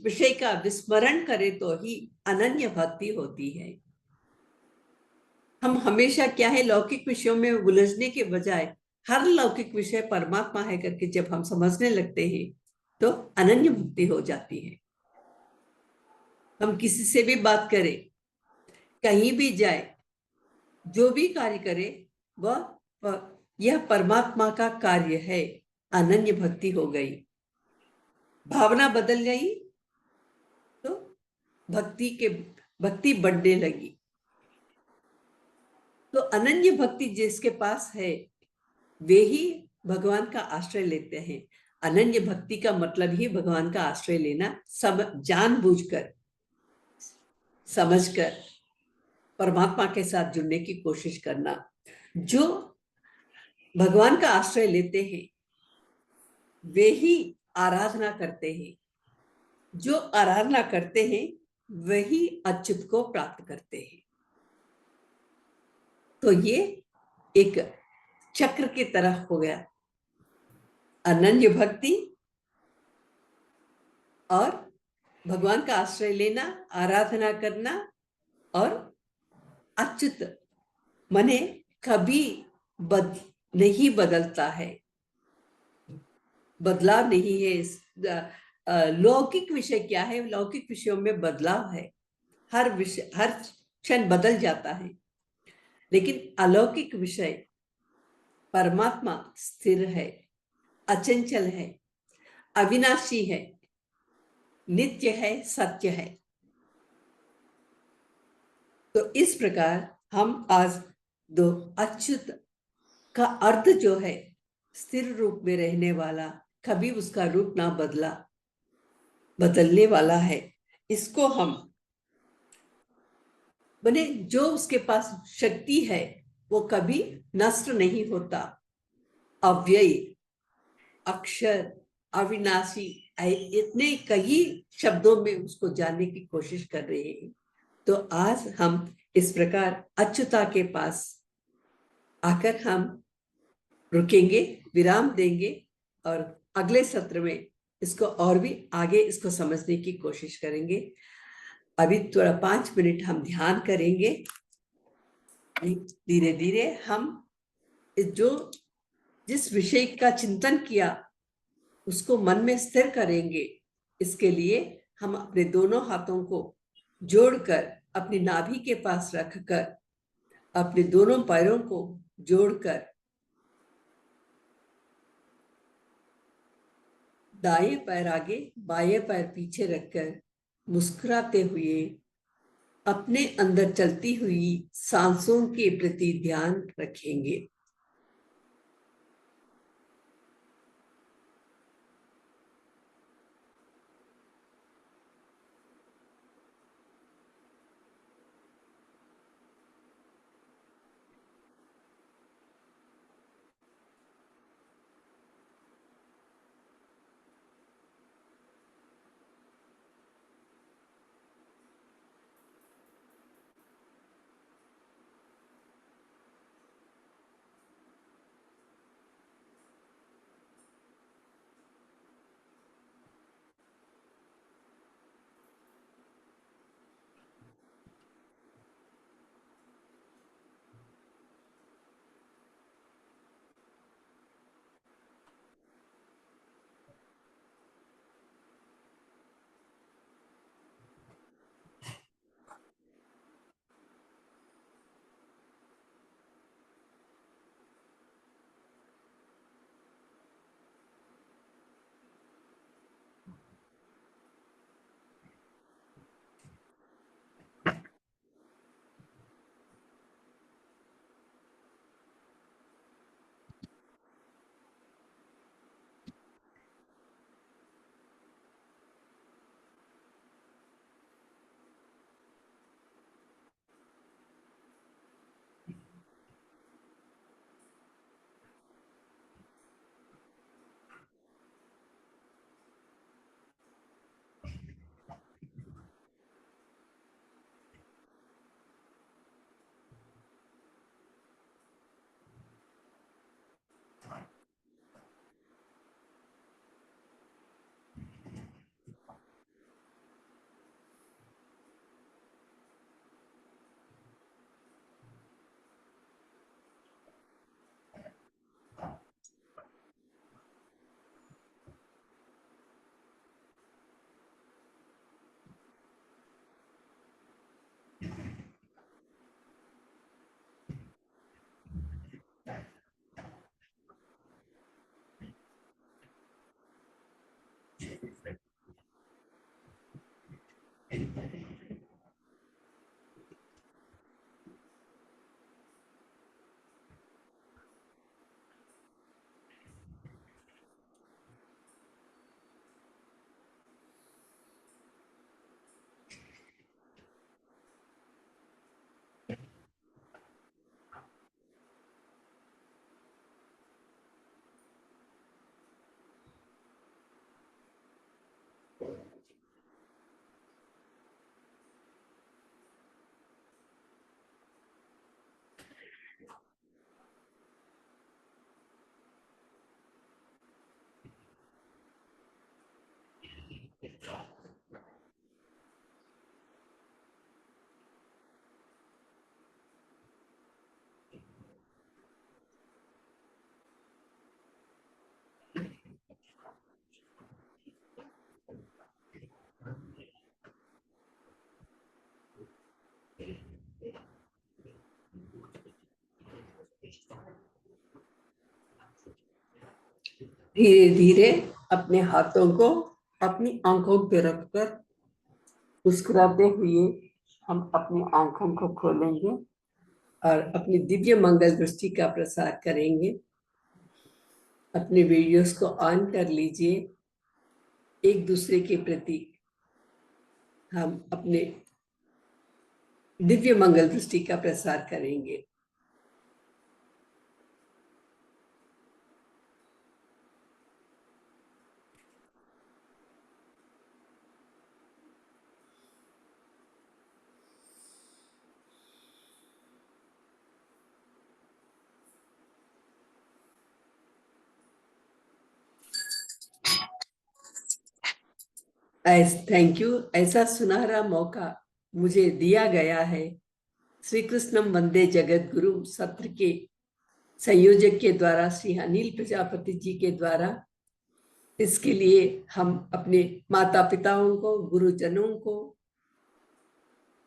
विषय का विस्मरण करे तो ही अनन्य भक्ति होती है। हम हमेशा क्या है, लौकिक विषयों में उलझने के बजाय हर लौकिक विषय परमात्मा है करके जब हम समझने लगते हैं तो अनन्य भक्ति हो जाती है। हम किसी से भी बात करें, कहीं भी जाए, जो भी कार्य करे, वह यह परमात्मा का कार्य है, अनन्य भक्ति हो गई। भावना बदल गई तो भक्ति बढ़ने लगी। तो अनन्य भक्ति जिसके पास है वे ही भगवान का आश्रय लेते हैं। अनन्य भक्ति का मतलब ही भगवान का आश्रय लेना, सब जानबूझकर, समझकर परमात्मा के साथ जुड़ने की कोशिश करना। जो भगवान का आश्रय लेते हैं वे ही आराधना करते हैं, जो आराधना करते हैं वही अच्युत को प्राप्त करते हैं। तो ये एक चक्र की तरह हो गया, अनन्य भक्ति और भगवान का आश्रय लेना, आराधना करना, और अच्युत माने कभी नहीं बदलता है, बदलाव नहीं है। लौकिक विषय क्या है? लौकिक विषयों में बदलाव है, हर विषय हर क्षण बदल जाता है, लेकिन अलौकिक विषय परमात्मा स्थिर है, अचंचल है, अविनाशी है, नित्य है, सत्य है। तो इस प्रकार हम आज दो अच्युत का अर्थ जो है स्थिर रूप में रहने वाला, कभी उसका रूप ना बदलने वाला है, इसको हम बने जो उसके पास शक्ति है वो कभी नष्ट नहीं होता, अव्यय, अक्षर, अविनाशी, इतने कई शब्दों में उसको जानने की कोशिश कर रहे हैं। तो आज हम इस प्रकार अच्युता के पास आकर हम रुकेंगे, विराम देंगे और अगले सत्र में इसको और भी आगे इसको समझने की कोशिश करेंगे। अभी थोड़ा 5 मिनट हम ध्यान करेंगे। धीरे धीरे हम जो जिस विषय का चिंतन किया उसको मन में स्थिर करेंगे। इसके लिए हम अपने दोनों हाथों को जोड़कर अपनी नाभि के पास रखकर अपने दोनों पैरों को जोड़कर दाएं पैर आगे बाएं पैर पीछे रखकर मुस्कुराते हुए अपने अंदर चलती हुई सांसों के प्रति ध्यान रखेंगे। धीरे धीरे अपने हाथों को अपनी आंखों पे रखकर मुस्कुराते हुए हम अपनी आंखों को खोलेंगे और अपनी दिव्य मंगल दृष्टि का प्रसार करेंगे। अपने वीडियोस को ऑन कर लीजिए। एक दूसरे के प्रति हम अपने दिव्य मंगल दृष्टि का प्रसार करेंगे। Thank you. ऐसा सुनहरा मौका मुझे दिया गया है श्री कृष्णम वंदे जगत गुरु सत्र के संयोजक के द्वारा, श्री अनिल प्रजापति जी के द्वारा। इसके लिए हम अपने माता पिताओं को, गुरुजनों को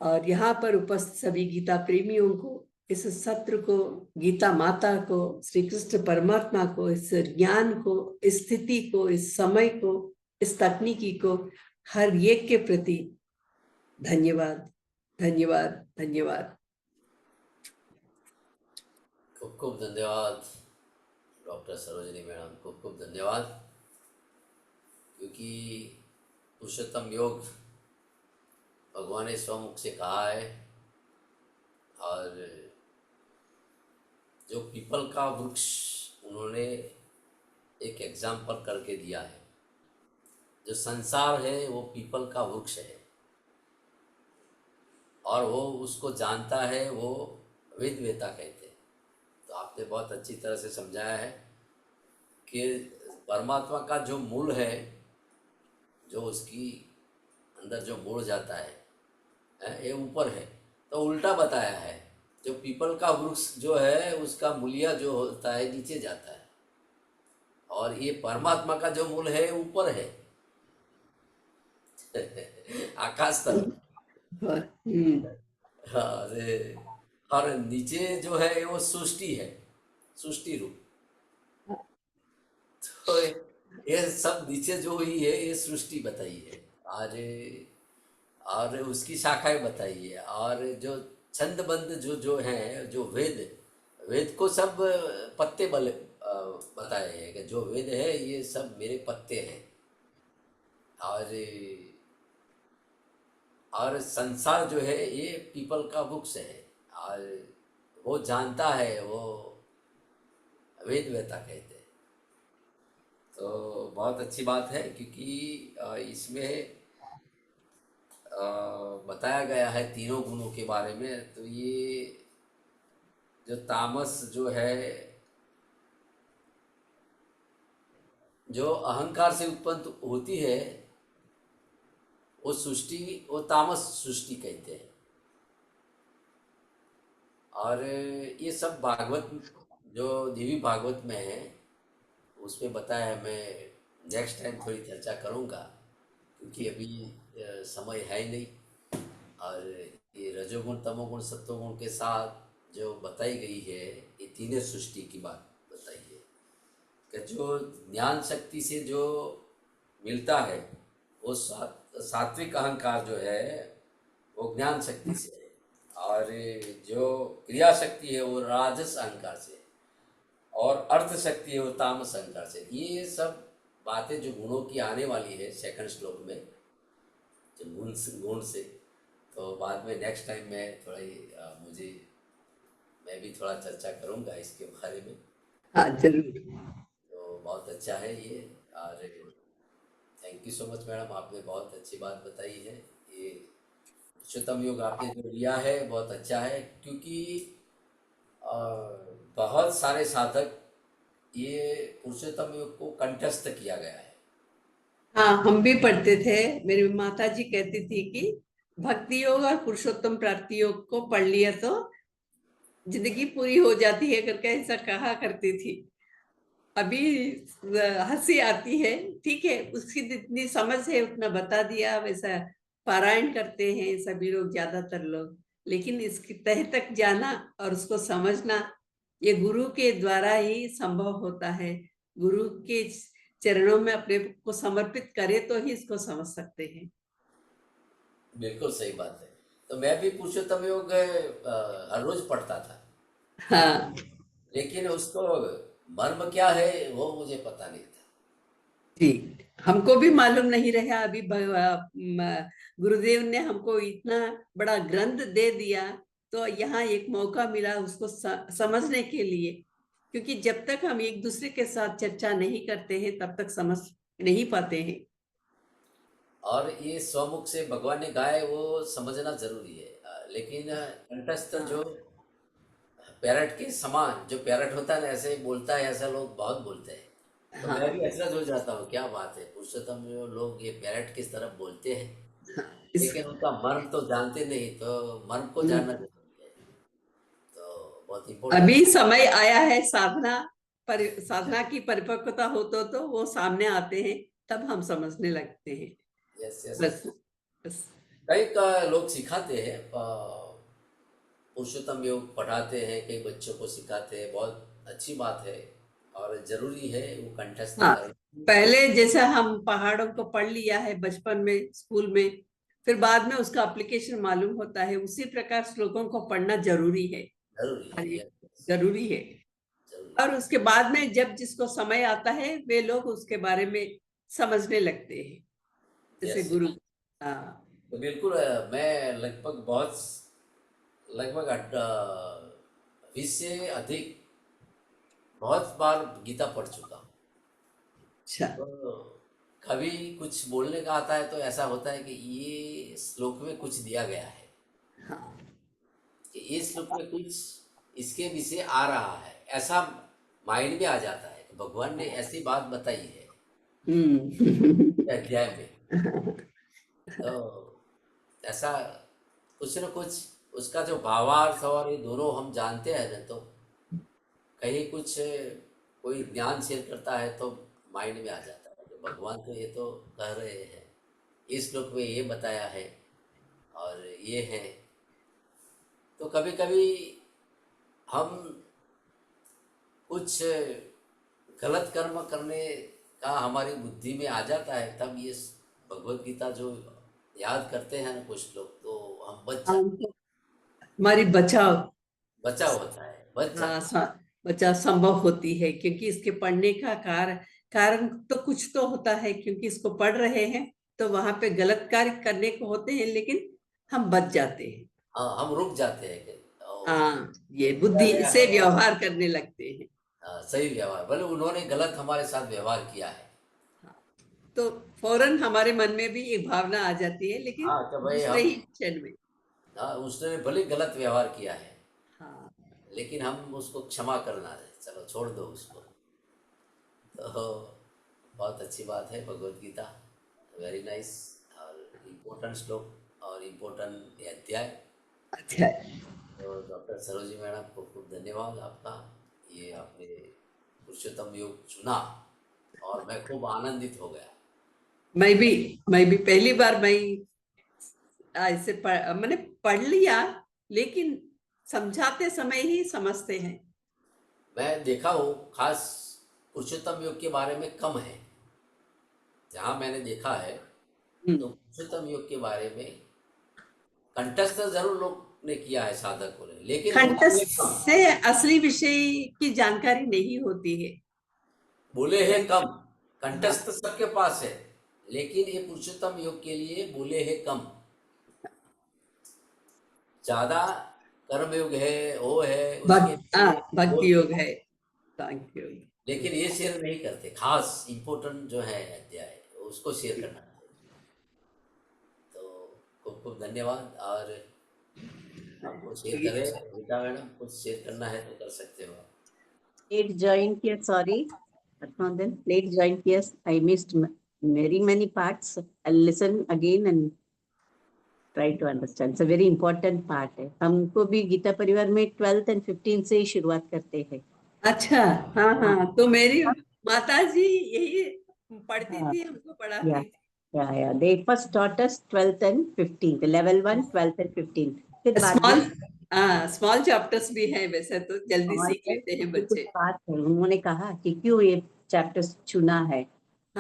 और यहाँ पर उपस्थित सभी गीता प्रेमियों को, इस सत्र को, गीता माता को, श्री कृष्ण परमात्मा को, इस ज्ञान को, इस स्थिति को, इस समय को, इस तकनीकी को, हर एक के प्रति धन्यवाद, धन्यवाद, धन्यवाद। खूब खूब धन्यवाद डॉक्टर सरोजिनी मैडम, खूब खूब धन्यवाद। क्योंकि पुरुषोत्तम योग भगवान ने स्वमुख से कहा है, और जो पीपल का वृक्ष उन्होंने एक एग्जाम्पल करके दिया है। जो संसार है वो पीपल का वृक्ष है, और वो उसको जानता है, वो वेद वेता कहते हैं। तो आपने बहुत अच्छी तरह से समझाया है कि परमात्मा का जो मूल है, जो उसकी अंदर जो मुड़ जाता है, ये ऊपर है। तो उल्टा बताया है, जो पीपल का वृक्ष जो है उसका मूलिया जो होता है नीचे जाता है, और ये परमात्मा का जो मूल है ऊपर है आकाश तरफ। हाँ, और नीचे जो है वो सृष्टि है, सृष्टि रूप। तो ये सब नीचे जो हुई है ये सृष्टि बताई है, और उसकी शाखाएं बताई है, और जो छंदबंद जो जो हैं, जो वेद वेद को सब पत्ते बताए हैं कि जो वेद है ये सब मेरे पत्ते हैं। और संसार जो है ये पीपल का वृक्ष है, और वो जानता है, वो वेद वेता कहते हैं। तो बहुत अच्छी बात है, क्योंकि इसमें बताया गया है तीनों गुणों के बारे में। तो ये जो तामस जो है, जो अहंकार से उत्पन्न होती है, वो सृष्टि, वो तामस सृष्टि कहते हैं। और ये सब भागवत, जो देवी भागवत में है उसमें बताया है। मैं नेक्स्ट टाइम थोड़ी चर्चा करूँगा, क्योंकि अभी समय है ही नहीं। और ये रजोगुण, तमोगुण, सत्वगुण के साथ जो बताई गई है, ये तीनों सृष्टि की बात बताई है कि जो ज्ञान शक्ति से जो मिलता है वो सात्विक अहंकार जो है वो ज्ञान शक्ति से है, और जो क्रिया शक्ति है वो राजस अहंकार से, और अर्थ शक्ति है वो तामस अहंकार से। ये सब बातें जो गुणों की आने वाली है सेकंड श्लोक में, जो गुण से। तो बाद में नेक्स्ट टाइम मैं मैं भी थोड़ा चर्चा करूँगा इसके बारे में। हाँ, जरूर। तो बहुत अच्छा है ये। और thank you so much madam, आपने बहुत अच्छी बात बताई है। ये पुरुषोत्तम योग आपने जो लिया है बहुत अच्छा है, क्योंकि अ, बहुत सारे साधक ये पुरुषोत्तम योग को कंठस्थ किया गया है। हाँ, हम भी पढ़ते थे। मेरी माता जी कहती थी कि भक्ति योग और पुरुषोत्तम प्राप्ति योग को पढ़ लिया तो जिंदगी पूरी हो जाती है, करके ऐसा कहा करती थी। अभी हंसी आती है। ठीक है, उसकी जितनी समझ है उतना बता दिया। वैसा पारायण करते हैं सभी लोग, ज्यादातर लोग, लेकिन इसकी तह तक जाना और उसको समझना ये गुरु के द्वारा ही संभव होता है। गुरु के चरणों में अपने को समर्पित करें तो ही इसको समझ सकते हैं। बिल्कुल सही बात है। तो मैं भी पुरुषोत्तम योग हर रोज पढ़ता था, हाँ लेकिन उसको मर्म क्या है वो मुझे पता नहीं था। जी, हमको भी मालूम नहीं रहा। अभी गुरुदेव ने हमको इतना बड़ा ग्रंथ दे दिया, तो यहाँ एक मौका मिला उसको समझने के लिए, क्योंकि जब तक हम एक दूसरे के साथ चर्चा नहीं करते हैं तब तक समझ नहीं पाते हैं। और ये स्वमुख से भगवान ने गाए वो समझना जरूरी है। लेकिन कंठस्थ जो पैरट के समान, जो पैरट होता है ना ऐसे बोलता है, ऐसा लोग बहुत बोलते हैं। तो मैं भी हाँ, अचरज हो जाता हूँ, क्या बात है, पुरुषोत्तम जो लोग ये पैरट किस तरफ बोलते हैं, इस लेकिन उनका मर्म तो जानते नहीं, तो मर्म को जानना जरूरी है। तो बहुत इम्पोर्टेंट। अभी समय आया है साधना की परिपक्वता हो तो वो सामने आते हैं, तब हम समझने लगते हैं। Yes yes. बस बस कई का लोग सिखाते हैं, पुरुषोत्तम योग पढ़ाते हैं, कई बच्चों को सिखाते हैं, बहुत अच्छी बात है और जरूरी है वो कंठस्थ हाँ, करें। पहले जैसा हम पहाड़ों को पढ़ लिया है बचपन में स्कूल में, फिर बाद में उसका एप्लीकेशन मालूम होता है, उसी प्रकार श्लोकों को पढ़ना जरूरी है। जरूरी है, अरे, यस जरूरी है। जरूरी और उसके बाद में जब जिसको समय आता है वे लोग उसके बारे में समझने लगते हैं, है, जैसे यस। गुरु। हाँ तो बिल्कुल मैं लगभग 20 से अधिक बहुत बार गीता पढ़ चुका हूँ। अच्छा। तो कभी कुछ बोलने का आता है तो ऐसा होता है कि ये श्लोक में कुछ दिया गया है, हाँ। कि इस श्लोक में कुछ इसके विषय आ रहा है, ऐसा माइंड में आ जाता है कि भगवान ने ऐसी बात बताई है हम्म। अध्याय में। तो ऐसा कुछ न कुछ उसका जो भावार्थ और ये दोनों हम जानते हैं ना, तो कहीं कुछ कोई ज्ञान शेयर करता है तो माइंड में आ जाता है कि भगवान तो ये तो कह रहे हैं, इस श्लोक में ये बताया है और ये है। तो कभी कभी हम कुछ गलत कर्म करने का हमारी बुद्धि में आ जाता है, तब ये भगवत गीता जो याद करते हैं ना कुछ लोग, तो हम बच जाते, हमारी बचाव, बचाव होता है, बच हाँ, जाते हैं। बचाव संभव होती है, क्योंकि इसके पढ़ने का कारण तो कुछ तो होता है, क्योंकि इसको पढ़ रहे हैं तो वहां पे गलत कार्य करने को होते हैं, लेकिन हम बच जाते हैं। हाँ, हम रुक जाते हैं कि हाँ, ये दिया बुद्धि गया से है, व्यवहार करने लगते हैं। सही व्यवहार, भले उन्होंने गलत हमारे साथ व्यवहार किया है। हाँ, तो फौरन हमारे मन में भी एक भावना आ जाती है, लेकिन हाँ, तो भाई दूसरे हम, ही क्षण में। हाँ, उसने भले गलत व्यवहार किया है, हाँ लेकिन हम उसको क्षमा करना है, चलो छोड़ दो उसको। तो बहुत अच्छी बात है भगवत गीता, वेरी नाइस, और इम्पोर्टेंट श्लोक और इम्पोर्टेंट अध्याय। अच्छा। तो डॉक्टर सरोजी मैडम को खूब धन्यवाद आपका, ये आपने पुरुषोत्तम योग चुना और मैं खूब आनंदित हो गया। मैं भी मैं भी पहली बार मैं ऐसे मैंने पढ़ लिया, लेकिन समझाते समय ही समझते हैं। मैं देखा हूँ खास पुरुषोत्तम योग के बारे में कम है, जहाँ मैंने देखा है तो हम्म। पुरुषोत्तम योग के बारे में कंठस्थ जरूर लोग ने किया है साधकों ने, लेकिन बोले कंटस्ट हैं कम। से असली विषय की जानकारी नहीं होती है। बोले हैं कम, हाँ कंठस्थ सबके पास है, लेकिन ये पुरुषोत्तम योग के लिए बोले हैं कम, ज्यादा कर्म योग है, वो है उसके लिए भक्ति बोलते योग हैं, है। Thank you. लेकिन ये शेयर नहीं करते, खास इम्पोर्टेंट जो है अध्याय उसको शेयर करना चाहिए। तो खूब खूब धन्यवाद, और आपको शेयर करें गीता मैडम, कुछ शेयर करना है तो कर सकते हो आप। Late joined here, sorry. Atmandan, late joined here. I missed very many parts. I'll listen again and try to understand. It's a very important part है. हमको भी गीता परिवार में 12th and 15th से ही शुरुआत करते हैं. अच्छा। हाँ हाँ, हाँ, तो मेरी माता जी यही पढ़ती हाँ, थी, हमको पढ़ाती yeah, थी। yeah. They first taught us 12th and 15th, level 1, 12th and 15th. फिर बाद स्मॉल, में हाँ, स्मॉल चैप्टर्स भी हैं वैसे तो, जल्दी और सीख लेते हैं कुछ बच्चे। बात है, उन्होंने कहा कि क्यों ये चैप्टर्स चुना है.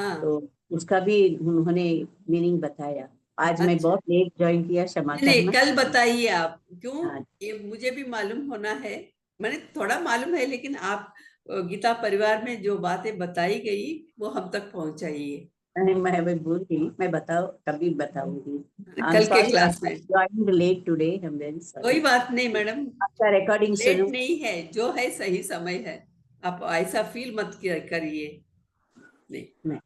हाँ तो उसका भी उन्होंने मीनिंग बताया। आज मैं अच्छा। बहुत लेट ज्वाइन किया, क्षमा नहीं करना। कल बताइए आप, क्यों, हाँ, ये मुझे भी मालूम होना है। मैंने थोड़ा मालूम है, लेकिन आप गीता परिवार में जो बातें बताई गई वो हम तक पहुंचाइए नहीं, मैं अभी भूल गई, मैं बताओ कभी बताऊंगी। आई एम कल के सॉरी, आई क्लास में। Joined late today, I am very कोई सॉरी। बात नहीं मैडम, आपका रिकॉर्डिंग लेट सुनूं? नहीं है, जो है सही समय है। आप ऐसा फील मत करिए। नहीं, नहीं,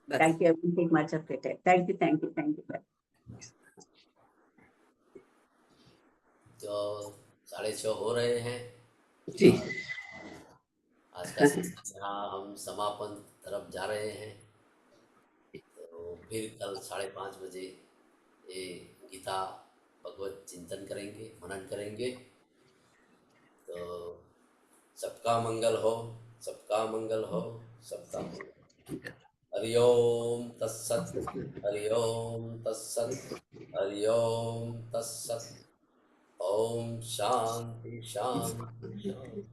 बस। Thank you, I will take much of your time. Thank you, thank you, thank you. तो 6:30 हो रहे हैं जी। और आज का सेशन यहाँ हम समापन तरफ जा रहे हैं। तो फिर कल 5:30 बजे ये गीता भगवत चिंतन करेंगे, मनन करेंगे। तो सबका मंगल हो, सबका मंगल हो, सबका मंगल। हरि ओम तत्सत, हरि ओम तत्सत, हरि ओम तत्सत। ओम शांति शांति शांति।